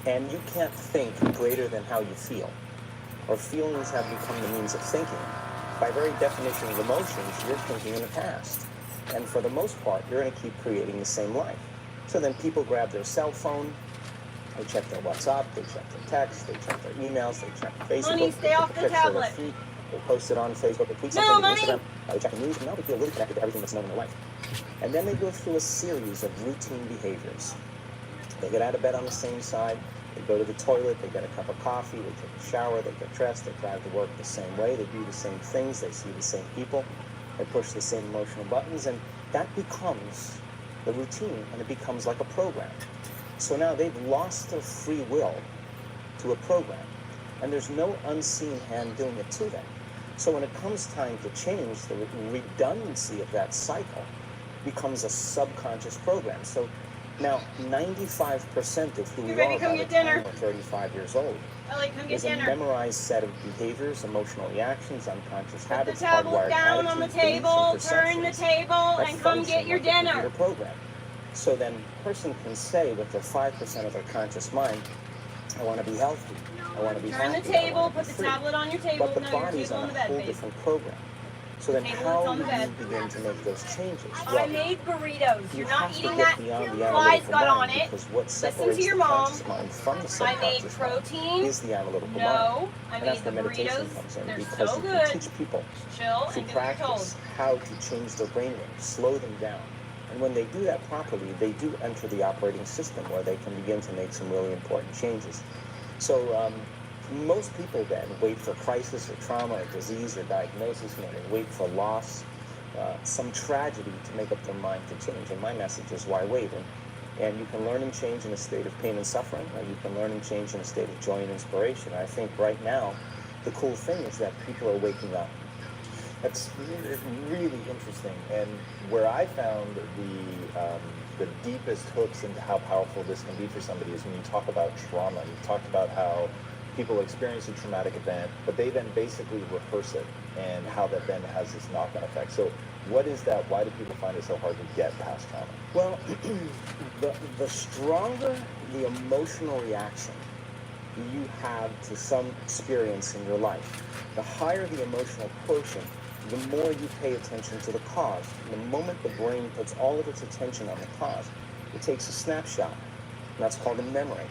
S4: and you can't think greater than how you feel, or feelings have become the means of thinking, by very definition of emotions, you're thinking in the past. And for the most part, you're going to keep creating the same life. So then people grab their cell phone, they check their WhatsApp, they check their texts, they check their emails, they check Facebook,
S1: Honey, stay
S4: they
S1: off
S4: take a
S1: the
S4: picture of their
S1: tablet.
S4: feet, they post it on Facebook, they tweet
S1: No,
S4: something on
S1: Money.
S4: Instagram, they check the news, and now they feel really connected to everything that's known in their life. And then they go through a series of routine behaviors. They get out of bed on the same side, they go to the toilet, they get a cup of coffee, they take a shower, they get dressed, they drive to work the same way, they do the same things, they see the same people, they push the same emotional buttons, and that becomes the routine, and it becomes like a program. So now they've lost their free will to a program, and there's no unseen hand doing it to them.
S10: So when it comes time to change, the redundancy of that cycle becomes a subconscious program. So now 95% of who we
S1: baby,
S10: are
S1: come
S10: by the
S1: get dinner.
S10: time we're 35 years old
S1: Ellie, come get
S10: is a
S1: dinner.
S10: memorized set of behaviors, emotional reactions, unconscious
S1: Put the
S10: habits,
S1: tablet
S10: hardwired
S1: down on the
S10: attitudes, beliefs,
S1: table,
S10: and
S1: turn the
S10: perceptions
S1: table,
S10: that
S1: and come
S10: function
S1: get your
S10: like a
S1: dinner.
S10: computer program. So then a person can say with their 5% of their conscious mind, I want to be healthy, I want to be
S1: Turn
S10: happy,
S1: the table,
S10: I want to
S1: put
S10: be
S1: the
S10: free.
S1: tablet on your table.
S10: But the
S1: No, your
S10: body's
S1: table
S10: on
S1: on
S10: a
S1: the bed,
S10: whole
S1: babe.
S10: different program. So
S1: The
S10: then
S1: table
S10: how
S1: is on
S10: do
S1: the
S10: you
S1: bed.
S10: begin to make those changes?
S1: I
S10: Well,
S1: made burritos.
S10: you
S1: You're not
S10: have to
S1: eating
S10: get
S1: that.
S10: beyond the
S1: Flies
S10: analytical
S1: got on
S10: mind,
S1: it.
S10: because what
S1: Listen
S10: separates
S1: to your
S10: the
S1: mom.
S10: conscious mind from the
S1: I made
S10: subconscious mind
S1: protein.
S10: is the analytical mind.
S1: No, I
S10: And that's
S1: made
S10: where
S1: the
S10: meditation
S1: burritos.
S10: comes in,
S1: They're
S10: because
S1: so
S10: you
S1: good.
S10: can teach people
S1: Chill
S10: through
S1: and do what you're told.
S10: practice how to change their brainwaves, slow them down. And when they do that properly, they do enter the operating system where they can begin to make some really important changes. So most people then wait for crisis or trauma or disease or diagnosis, they wait for loss, some tragedy to make up their mind to change. And my message is, why wait? And you can learn and change in a state of pain and suffering, or you can learn and change in a state of joy and inspiration. I think right now, the cool thing is that people are waking up.
S11: That's really interesting. And where I found the deepest hooks into how powerful this can be for somebody is when you talk about trauma. You talked about how people experience a traumatic event, but they then basically rehearse it, and how that then has this knock-on effect. So what is that? Why do people find it so hard to get past trauma?
S10: Well, the stronger the emotional reaction you have to some experience in your life, the higher the emotional quotient, the more you pay attention to the cause. The moment the brain puts all of its attention on the cause, it takes a snapshot, and that's called a memory.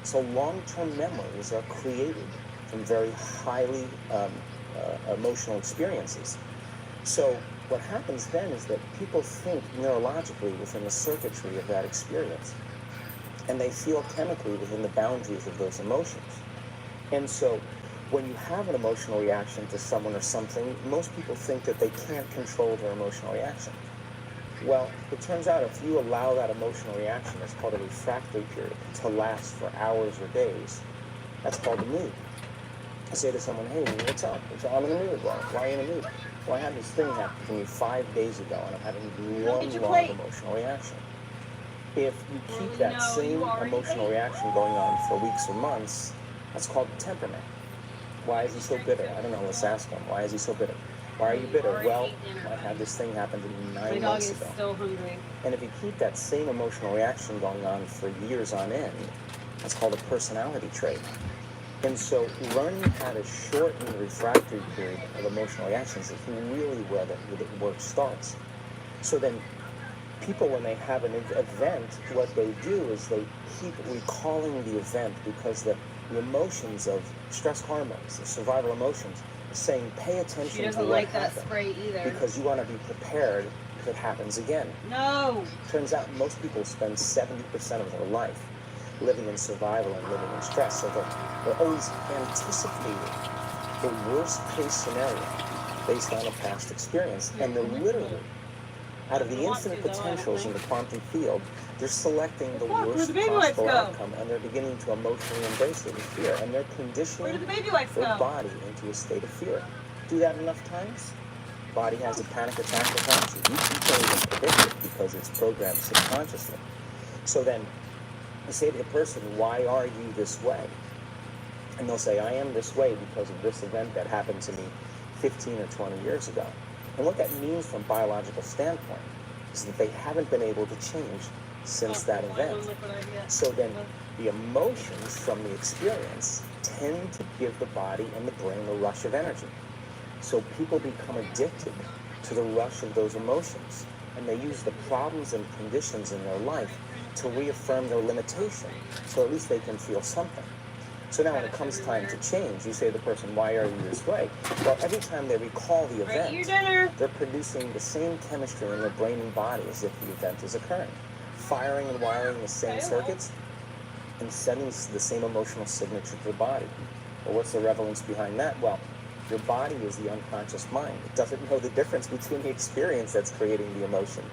S10: So long-term memories are created from very highly emotional experiences. So what happens then is that people think neurologically within the circuitry of that experience, and they feel chemically within the boundaries of those emotions. And so when you have an emotional reaction to someone or something, most people think that they can't control their emotional reaction. Well, it turns out if you allow that emotional reaction, that's called a refractory period, to last for hours or days, that's called a mood. I say to someone, hey, what's up? I'm in a mood. Well, why are you in a mood? Well, I had this thing happen to me 5 days ago, and I'm having one long emotional reaction. If you keep that same emotional reaction going on for weeks or months, that's called temperament. Why is he so bitter? I don't know, let's ask him. Why is he so bitter? Why are you bitter? Well, I had this thing happen to me 9 months ago.
S1: My dog is so hungry.
S10: And if you keep that same emotional reaction going on for years on end, that's called a personality trait. And so learning how to shorten the refractory period of emotional reactions is really where the work starts. So then people, when they have an event, what they do is they keep recalling the event, because the emotions of stress hormones, the survival emotions, are saying pay attention
S1: She
S10: to
S1: doesn't
S10: what
S1: like that
S10: happened,
S1: spray either.
S10: because you want to be prepared if it happens again.
S1: No.
S10: Turns out most people spend 70% of their life living in survival and living in stress, so they're always anticipating the worst case scenario based on a past experience, and they're literally, out of the infinite potentials in the quantum field, they're selecting the worst possible outcome, and they're beginning to emotionally embrace it in fear, and they're conditioning their body into a state of fear. Do that enough times, body has a panic attack without you. You can't even predict it because it's programmed subconsciously. So then, I say to the person, why are you this way? And they'll say, I am this way because of this event that happened to me 15 or 20 years ago. And what that means from a biological standpoint is that they haven't been able to change since that event. So then the emotions from the experience tend to give the body and the brain a rush of energy. So people become addicted to the rush of those emotions, and they use the problems and conditions in their life to reaffirm their limitation, so at least they can feel something. So now when it comes time to change, you say to the person, why are you this way? Well, every time they recall the event, they're producing the same chemistry in their brain and body as if the event is occurring, firing and wiring the same circuits and sending the same emotional signature to the body. Well, what's the relevance behind that? Well, your body is the unconscious mind. It doesn't know the difference between the experience that's creating the emotion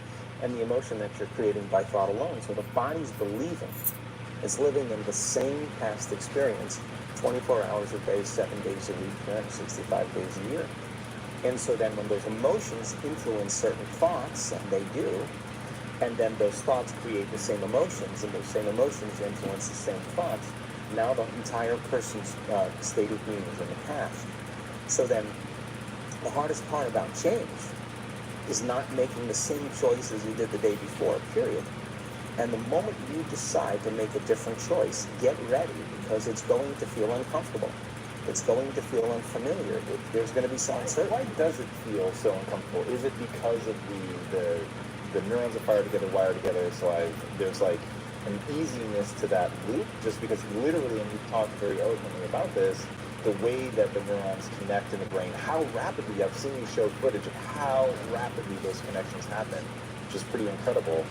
S10: and the emotion that you're creating by thought alone. So the body's believing is living in the same past experience 24 hours a day, 7 days a week, 365 days a year. And so then when those emotions influence certain thoughts, and they do, and then those thoughts create the same emotions, and those same emotions influence the same thoughts, now the entire person's state of being is in the past. So then the hardest part about change is not making the same choices you did the day before, period. And the moment you decide to make a different choice, get ready, because it's going to feel uncomfortable. It's going to feel unfamiliar. There's going to be some uncertainty.
S11: Why does it feel so uncomfortable? Is it because of the neurons that fire together, wire together, so there's like an easiness to that loop? Just because literally, and you've talked very openly about this, the way that the neurons connect in the brain, how rapidly, I've seen you show footage of how rapidly those connections happen, which is pretty incredible.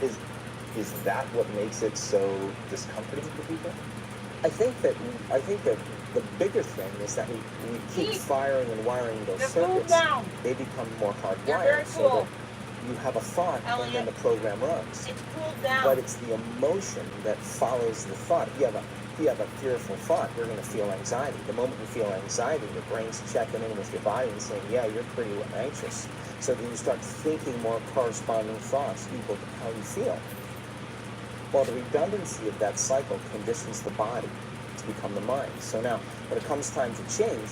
S11: Is that what makes it so discomforting for people?
S10: I think that the bigger thing is that we keep firing and wiring those circuits. They become more hardwired, so that you have a thought and then the program runs.
S1: It's cooled down.
S10: But it's the emotion that follows the thought. If you have a fearful thought, you're going to feel anxiety. The moment you feel anxiety, your brain's checking in with your body and saying, yeah, you're pretty anxious. So then you start thinking more corresponding thoughts equal to how you feel. Well, the redundancy of that cycle conditions the body to become the mind. So now, when it comes time to change,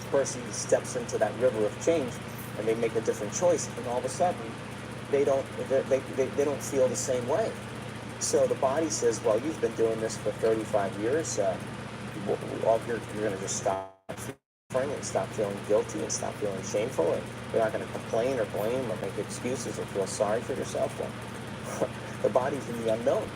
S10: the person steps into that river of change and they make a different choice, and all of a sudden, they don't feel the same way. So the body says, well, you've been doing this for 35 years. You're going to just stop suffering and stop feeling guilty and stop feeling shameful, and you're not going to complain or blame or make excuses or feel sorry for yourself. Well, the body's in the unknown.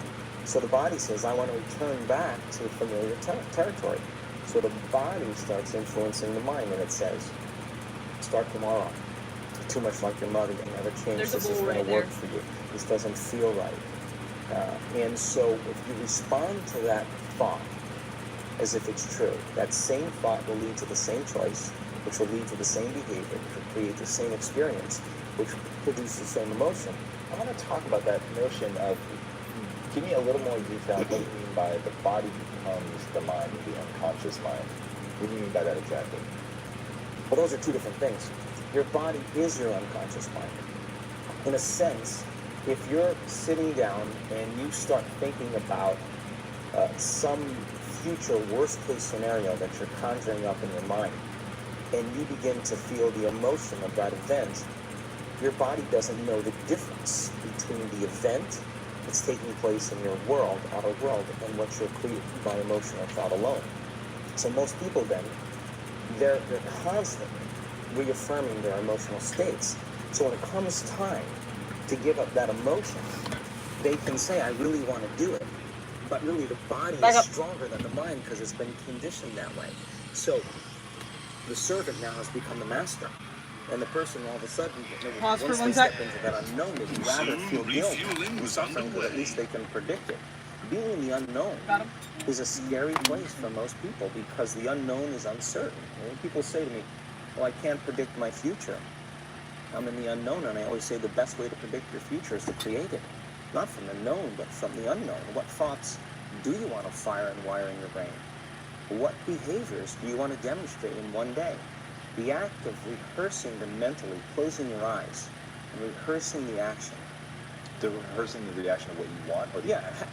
S10: So the body says, I want to return back to familiar territory. So the body starts influencing the mind, and it says, start tomorrow. Too much like your mother, you never change. This is going to work for you. This doesn't feel right. And so if you respond to that thought as if it's true, that same thought will lead to the same choice, which will lead to the same behavior, which will create the same experience, which will produce the same emotion.
S11: I want to talk about that notion of, give me a little more detail what you mean by the body becomes the mind, the unconscious mind. What do you mean by that exactly?
S10: Well, those are two different things. Your body is your unconscious mind. In a sense, if you're sitting down and you start thinking about some future worst-case scenario that you're conjuring up in your mind, and you begin to feel the emotion of that event, your body doesn't know the difference between the event that's taking place in your world, outer world, and what you're creating by emotional thought alone. So most people then, they're constantly reaffirming their emotional states. So when it comes time to give up that emotion, they can say, I really want to do it. But really the body is stronger than the mind because it's been conditioned that way. So the servant now has become the master. And the person all of a sudden, once they step into that unknown, they'd rather feel guilt and suffering, but at least they can predict it. Being in the unknown is a scary place for most people because the unknown is uncertain. And when people say to me, well, I can't predict my future, I'm in the unknown, and I always say the best way to predict your future is to create it. Not from the known, but from the unknown. What thoughts do you want to fire and wire in your brain? What behaviors do you want to demonstrate in one day? The act of rehearsing them mentally, closing your eyes, and rehearsing the action.
S11: The rehearsing the reaction of what you want? Or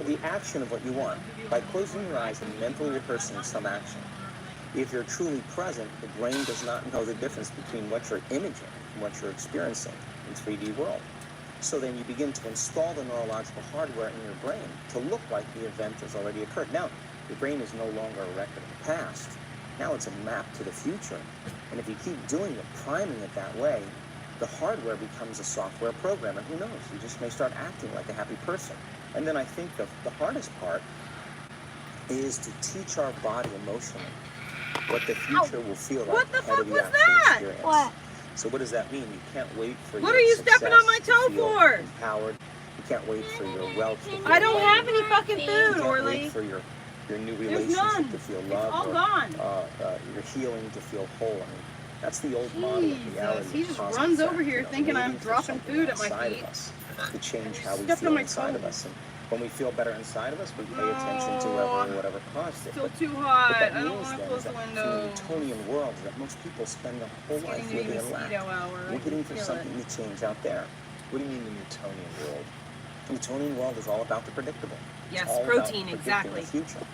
S10: the action of what you want. By closing your eyes and mentally rehearsing some action. If you're truly present, the brain does not know the difference between what you're imaging and what you're experiencing in 3D world. So then you begin to install the neurological hardware in your brain to look like the event has already occurred. Now, your brain is no longer a record of the past. Now it's a map to the future. And if you keep doing it, priming it that way, the hardware becomes a software program. And who knows, you just may start acting like a happy person. And then I think the hardest part is to teach our body emotionally what the future will feel like ahead of the actual experience.
S1: What?
S10: So what does that mean? You can't wait for
S1: What
S10: your
S1: are you
S10: success
S1: stepping on my
S10: to
S1: toe
S10: feel
S1: for?
S10: empowered. You can't wait for your wealth to feel
S1: I don't have
S10: empowered.
S1: any fucking
S10: You
S1: food,
S10: can't
S1: Orly.
S10: wait for your new
S1: There's
S10: relationship
S1: none.
S10: to feel
S1: It's
S10: love.
S1: all
S10: or,
S1: gone.
S10: your healing to feel whole. I mean, that's the old model of reality.
S1: Jesus, he just
S10: cause and
S1: runs
S10: effect,
S1: over here thinking I'm
S10: waiting for
S1: dropping
S10: something
S1: food at my
S10: outside
S1: feet.
S10: of us to change how we
S1: Stepping on
S10: feel
S1: my
S10: inside of
S1: toe.
S10: us. And When we feel better inside of us, we pay attention to whatever caused it.
S1: Still
S10: But
S1: too
S10: what
S1: hot.
S10: that
S1: I don't
S10: means
S1: want to
S10: then
S1: close
S10: is
S1: the
S10: that
S1: window.
S10: from the Newtonian world, that most people spend their whole
S1: It's
S10: life
S1: getting to be
S10: living in lack,
S1: mosquito hour. I
S10: looking
S1: can
S10: for
S1: feel
S10: something
S1: it.
S10: to change out there.
S11: What do you mean the Newtonian world?
S10: The Newtonian world is all about the predictable.
S1: Yes,
S10: it's all
S1: protein,
S10: about predicting
S1: exactly.
S10: the future.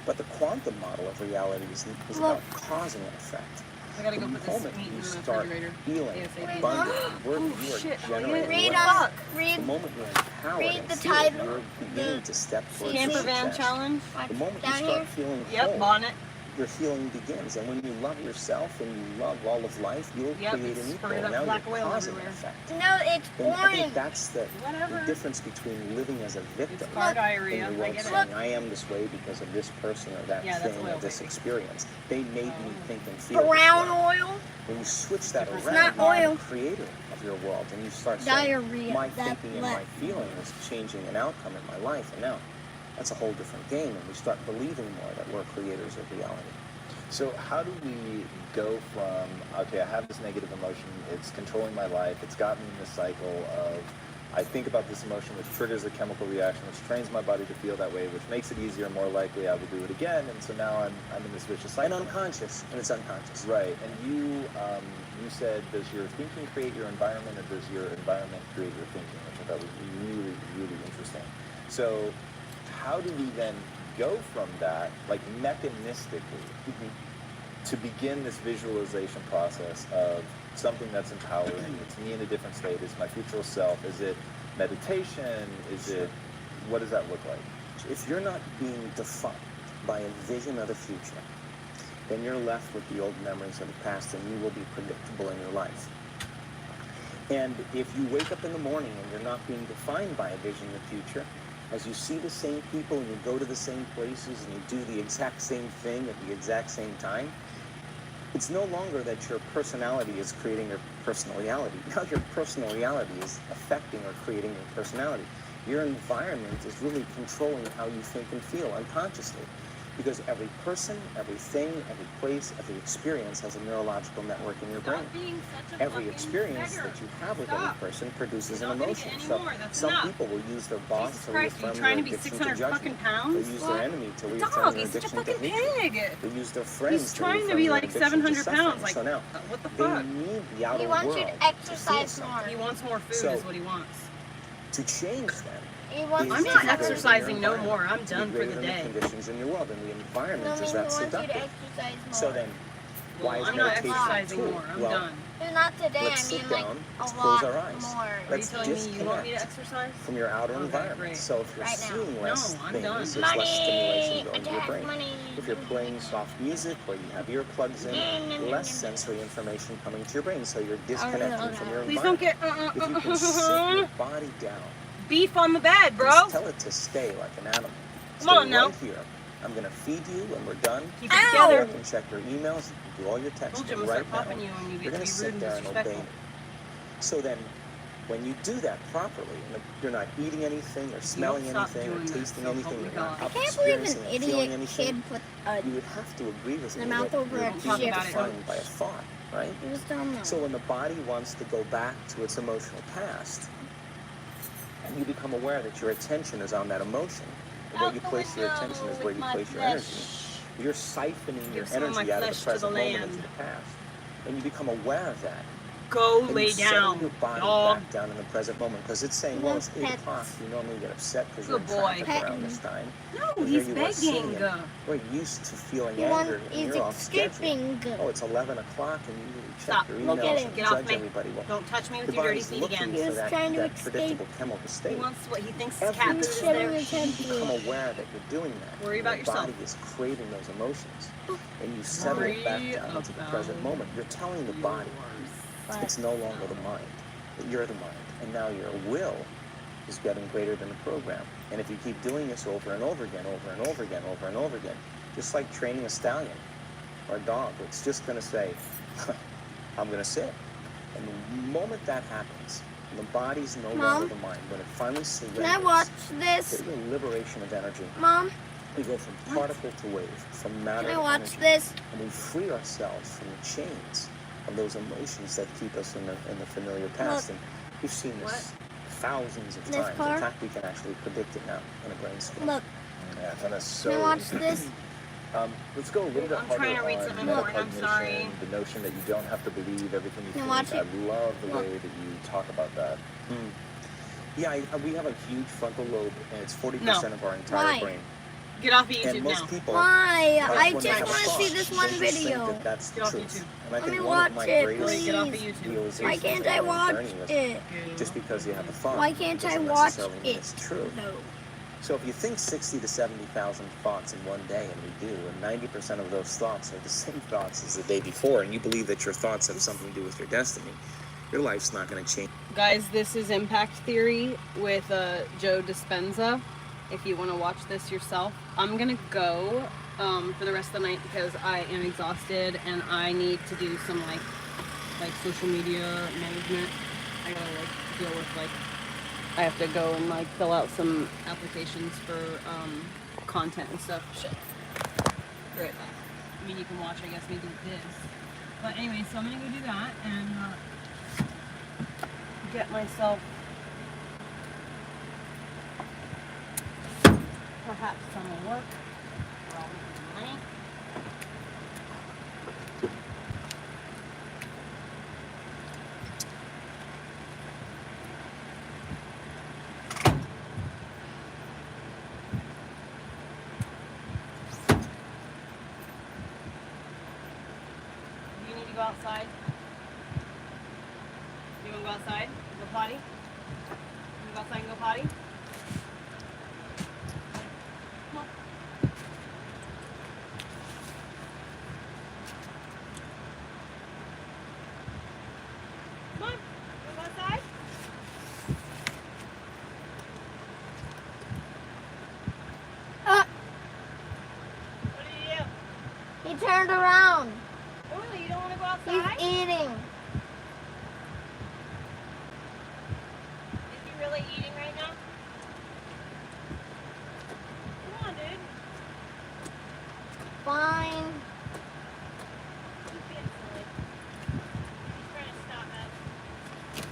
S10: But the quantum model of reality is about causing an effect.
S1: I gotta
S10: The
S1: go put this
S10: moment
S1: meat in
S10: you
S1: the
S10: start
S1: refrigerator.
S10: feeling
S1: ASAP.
S10: abundant, you
S1: Oh,
S10: are
S1: shit,
S10: generating
S2: Read
S10: wealth. The
S2: read
S10: moment you're empowered
S2: read
S10: and
S2: the
S10: feel
S2: title.
S10: you're beginning to step towards
S1: Camper van
S10: success.
S1: challenge.
S10: The moment you
S2: down
S10: start
S2: here.
S10: feeling
S1: Yep,
S10: whole,
S1: bonnet.
S10: your healing begins. And when you love yourself and you love all of life, you'll
S1: Yep,
S10: create
S1: it's
S10: an equal.
S1: sprayed up
S10: Now
S1: black
S10: you're
S1: oil
S10: causing an
S1: everywhere.
S10: effect.
S2: No, it's
S10: And I think
S2: orange.
S10: that's the
S1: Whatever.
S10: difference between living as a victim
S1: It's car diarrhea.
S10: in the
S1: I
S10: world,
S1: get it.
S10: saying I am this way because of this person or that
S1: Yeah, that's
S10: thing
S1: oil,
S10: or this
S1: baby.
S10: experience. They made me think and feel
S2: Brown
S10: this way.
S2: oil.
S10: When you switch that
S1: It's
S10: around,
S2: not
S10: you are
S2: oil.
S10: the creator of your world, and you start saying,
S2: Diarrhea.
S10: my
S2: That's
S10: thinking and my feeling is changing an outcome in my life, and now that's a whole different game, and we start believing more that we're creators of reality.
S11: So how do we go from, okay, I have this negative emotion, it's controlling my life, it's got me in this cycle of, I think about this emotion, which triggers a chemical reaction, which trains my body to feel that way, which makes it easier, more likely I will do it again, and so now I'm in this vicious cycle.
S10: And unconscious, and it's unconscious.
S11: Right, and you said, does your thinking create your environment, or does your environment create your thinking, which I thought was really, really interesting. So how do we then go from that, like mechanistically, to begin this visualization process of something that's empowering? It's me in a different state. Is my future self? Is it meditation? Is it, what does that look like?
S10: If you're not being defined by a vision of the future, then you're left with the old memories of the past, and you will be predictable in your life. And if you wake up in the morning and you're not being defined by a vision of the future, as you see the same people and you go to the same places and you do the exact same thing at the exact same time, it's no longer that your personality is creating your personal reality. Now your personal reality is affecting or creating your personality. Your environment is really controlling how you think and feel unconsciously. Because every person, everything, every place, every experience has a neurological network in your brain. Every experience that you have with every person produces an emotion. So some people will use their boss to reaffirm their addiction to judgment. They use their enemy to reaffirm their addiction to hatred. They use their friends
S1: He's
S10: to
S1: trying to
S10: reaffirm
S1: be
S10: their
S1: like
S10: addiction to
S1: 700
S10: suffering.
S1: pounds. Like,
S10: So now,
S1: what the
S10: they
S1: fuck?
S10: need the outer
S2: He wants
S10: world
S2: you to
S10: feel
S2: exercise
S10: something.
S2: more.
S1: He wants more food,
S10: So-
S1: is what he wants.
S10: To change them,
S2: He wants
S1: I'm
S2: you
S1: not
S2: to
S1: exercising no
S10: environment
S1: more. I'm
S10: to be
S1: done for
S10: greater
S1: the
S10: than
S1: day.
S10: the conditions in your world, and the environment
S2: No,
S10: is
S2: he
S10: that
S2: wants you to
S10: seductive.
S2: exercise more.
S10: So then, why is
S1: I'm not
S10: meditation a
S1: exercising
S10: tool?
S1: more. I'm
S10: Well,
S1: done.
S2: Not today,
S10: let's
S2: I
S10: sit
S2: mean like
S10: down,
S2: a
S10: let's close
S2: lot
S10: our eyes.
S2: more.
S1: Are you
S10: Let's
S1: telling me you want me to
S10: disconnect
S1: exercise?
S10: from your outer
S1: Okay,
S10: environment.
S1: great.
S10: So if you're
S2: Right now.
S10: seeing less
S1: No, I'm
S10: things,
S1: done.
S10: there's less stimulation going to your
S2: attack
S10: brain.
S2: money.
S10: If you're playing soft music or you have earplugs in, less sensory information coming to your brain, so you're disconnecting from your
S1: Please don't
S10: environment.
S1: get
S10: If you can sit your body down,
S1: beef on the bed, bro.
S10: just tell it to stay like an animal.
S1: Come on
S10: Stay
S1: now.
S10: right here. I'm going to feed you when we're done.
S1: Keep it
S10: You
S1: together.
S10: can check your emails, you can do all your
S1: I told
S10: texting
S1: you I'm gonna
S10: right
S1: start
S10: now.
S1: popping you when you
S10: You're
S1: get
S10: going
S1: to
S10: to
S1: be rude
S10: sit
S1: and
S10: there and obey
S1: disrespectful.
S10: me. So then, when you do that properly, and you're not eating anything or smelling
S1: stop
S10: anything or
S1: doing that,
S10: tasting
S1: so help
S10: anything,
S1: me
S10: you're not
S1: God.
S2: I
S10: up
S2: can't believe
S10: experiencing
S2: an
S10: and feeling
S2: idiot
S10: anything,
S2: kid put
S10: you would have to agree with
S2: the
S10: me
S2: mouth
S10: that
S2: over
S10: you're
S2: a
S10: being
S1: Talk about it.
S10: defined by a thought, right?
S2: It was dumb.
S10: So when the body wants to go back to its emotional past, and you become aware that your attention is on that emotion, and where you place your attention is where you place your energy. You're siphoning your
S1: Give some of my
S10: energy out of
S1: flesh
S10: the
S1: to
S10: present
S1: the
S10: moment
S1: land.
S10: into the past. And you become aware of that.
S1: Go
S10: And
S1: lay
S10: you settle
S1: down,
S10: your body
S1: dog.
S10: back down in the present moment because it's saying, well, it's 8 o'clock. You normally get upset because you're in
S1: Good boy.
S10: traffic around this time.
S1: No,
S10: And
S1: he's
S10: here you are sitting
S1: begging.
S10: and we're used to feeling
S2: He
S10: anger and
S2: he's
S10: you're off schedule.
S2: escaping.
S10: Oh, it's 11 o'clock and you check
S1: Stop.
S10: your
S2: Look
S10: emails
S2: at
S10: and
S2: him.
S1: Get off
S10: judge
S1: me.
S10: everybody. Well,
S1: Don't touch me with
S10: the
S1: your dirty
S10: body's
S1: feet
S10: looking
S1: again.
S2: He
S10: for
S2: was
S10: that,
S2: trying to
S10: that
S2: escape.
S10: predictable chemical
S1: He
S10: state.
S1: wants what he thinks his
S10: Every
S1: cat food is
S2: shutting
S1: there.
S2: his head
S10: become
S2: through.
S10: aware that you're doing that.
S1: Worry about
S10: your
S1: yourself.
S10: body is craving those emotions. And you settle it back down into the present moment. You're telling the body it's no longer the mind, that you're the mind. And now your will is getting greater than the program. And if you keep doing this over and over again, over and over again, over and over again, just like training a stallion or a dog, it's just going to say, I'm going to sit. And the moment that happens, the body's no longer the mind. When it finally surrenders,
S2: Can I watch this?
S10: there's a liberation of energy.
S2: Mom,
S10: We go from particle to wave, from matter
S2: can I
S10: to
S2: watch
S10: energy,
S2: this?
S10: and we free ourselves from the chains of those emotions that keep us in the familiar past. And we've seen this thousands of
S2: This
S10: times.
S2: part?
S10: In fact, we can actually predict it now on a brain scan.
S2: Look,
S11: Yeah, I find that so
S2: can I watch
S11: interesting.
S2: this?
S11: Let's go a little bit
S1: I'm
S11: harder
S1: trying to read
S11: on
S1: something more, and I'm
S11: metacognition,
S1: sorry.
S11: the notion that you don't have to believe everything you
S2: Can
S11: think.
S2: I watch
S11: I
S2: it?
S11: love the
S2: Look.
S11: way that you talk about that.
S10: Yeah, we have a huge frontal lobe, and it's 40%
S1: No.
S10: of our entire
S2: Why?
S10: brain.
S1: Get off of
S10: And
S1: YouTube
S10: most
S1: now.
S10: people,
S2: Why?
S10: when
S2: I
S10: they
S2: just
S10: have a
S2: want to
S10: thought,
S2: see this one
S10: they just think
S2: video.
S10: that that's the
S1: Get off
S10: truth.
S1: YouTube.
S10: And I
S2: Let me
S10: think one of
S2: watch
S10: my
S2: it,
S10: greatest
S1: Get off of
S2: please.
S1: YouTube.
S10: realizations
S2: Why can't I
S10: in my
S2: watch
S10: journey was
S2: it?
S10: just because you have a thought.
S2: Why can't I
S10: doesn't
S2: watch
S10: necessarily mean
S2: it?
S10: It's true.
S2: No.
S10: So if you think 60 to 70,000 thoughts in one day, and we do, and 90% of those thoughts are the same thoughts as the day before, and you believe that your thoughts have something to do with your destiny, your life's not going to change.
S1: Guys, this is Impact Theory with Joe Dispenza. If you want to watch this yourself, I'm going to go for the rest of the night because I am exhausted and I need to do some like social media management. I gotta deal with I have to go and fill out some applications for content and stuff. Shit. Great. I mean, you can watch, I guess, me do this. But anyway, so I'm gonna go do that and get myself perhaps some work where I'll make some money. Do you need to go outside? You want to go outside? Go potty? You want to go outside and go potty? Come on. Come on. Go outside. What do you do?
S2: He turned around.
S1: Really? You don't want to go
S2: He's
S1: outside?
S2: eating.
S1: Is he really eating right now? Come on, dude.
S2: Fine.
S1: He's being silly. He's trying to stop us.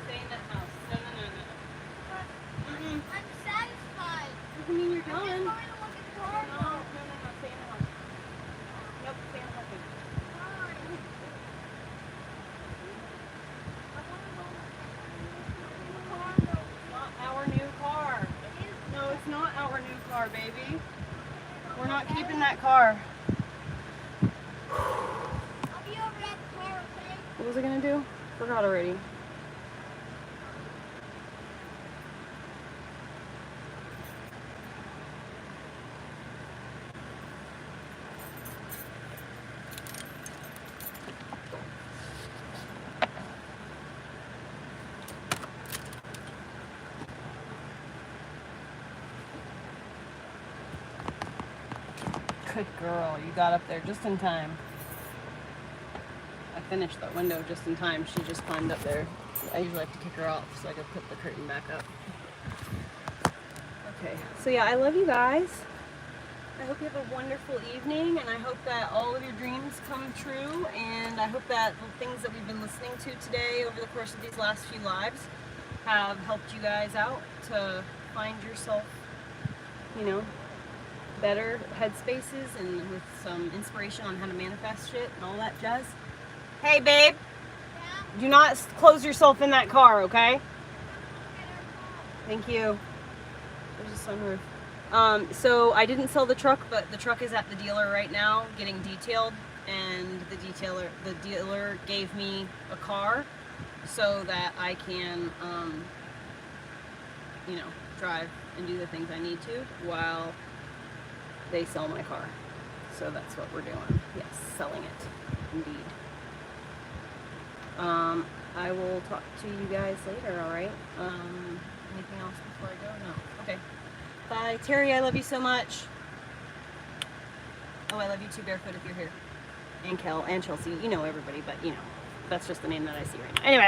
S1: Stay in that house. No. Mm-mm.
S2: I'm satisfied.
S1: Doesn't mean you're
S2: I'm just
S1: done.
S2: going to look at
S1: No,
S2: cars.
S1: stay in the house. Nope, stay in the house. Not our new car. No, it's not our new car, baby. We're not keeping that car.
S2: I'll be over at the car, okay?
S1: What was I gonna do? Forgot already. Good girl, you got up there just in time. I finished that window just in time. She just climbed up there. I usually have to kick her off so I can put the curtain back up. Okay, so yeah, I love you guys. I hope you have a wonderful evening, and I hope that all of your dreams come true, and I hope that the things that we've been listening to today over the course of these last few lives have helped you guys out to find yourself, better headspaces and with some inspiration on how to manifest shit and all that jazz. Hey, babe. Do not close yourself in that car, okay? Thank you. There's a sunroof. So I didn't sell the truck, but the truck is at the dealer right now getting detailed, and the dealer gave me a car so that I can, drive and do the things I need to while they sell my car. So that's what we're doing. Yes, selling it, indeed. I will talk to you guys later, alright? Anything else before I go? No. Okay. Bye. Terry, I love you so much. Oh, I love you too, Barefoot, if you're here. And Kel and Chelsea. You know everybody, but you know, that's just the name that I see right now. Anyway,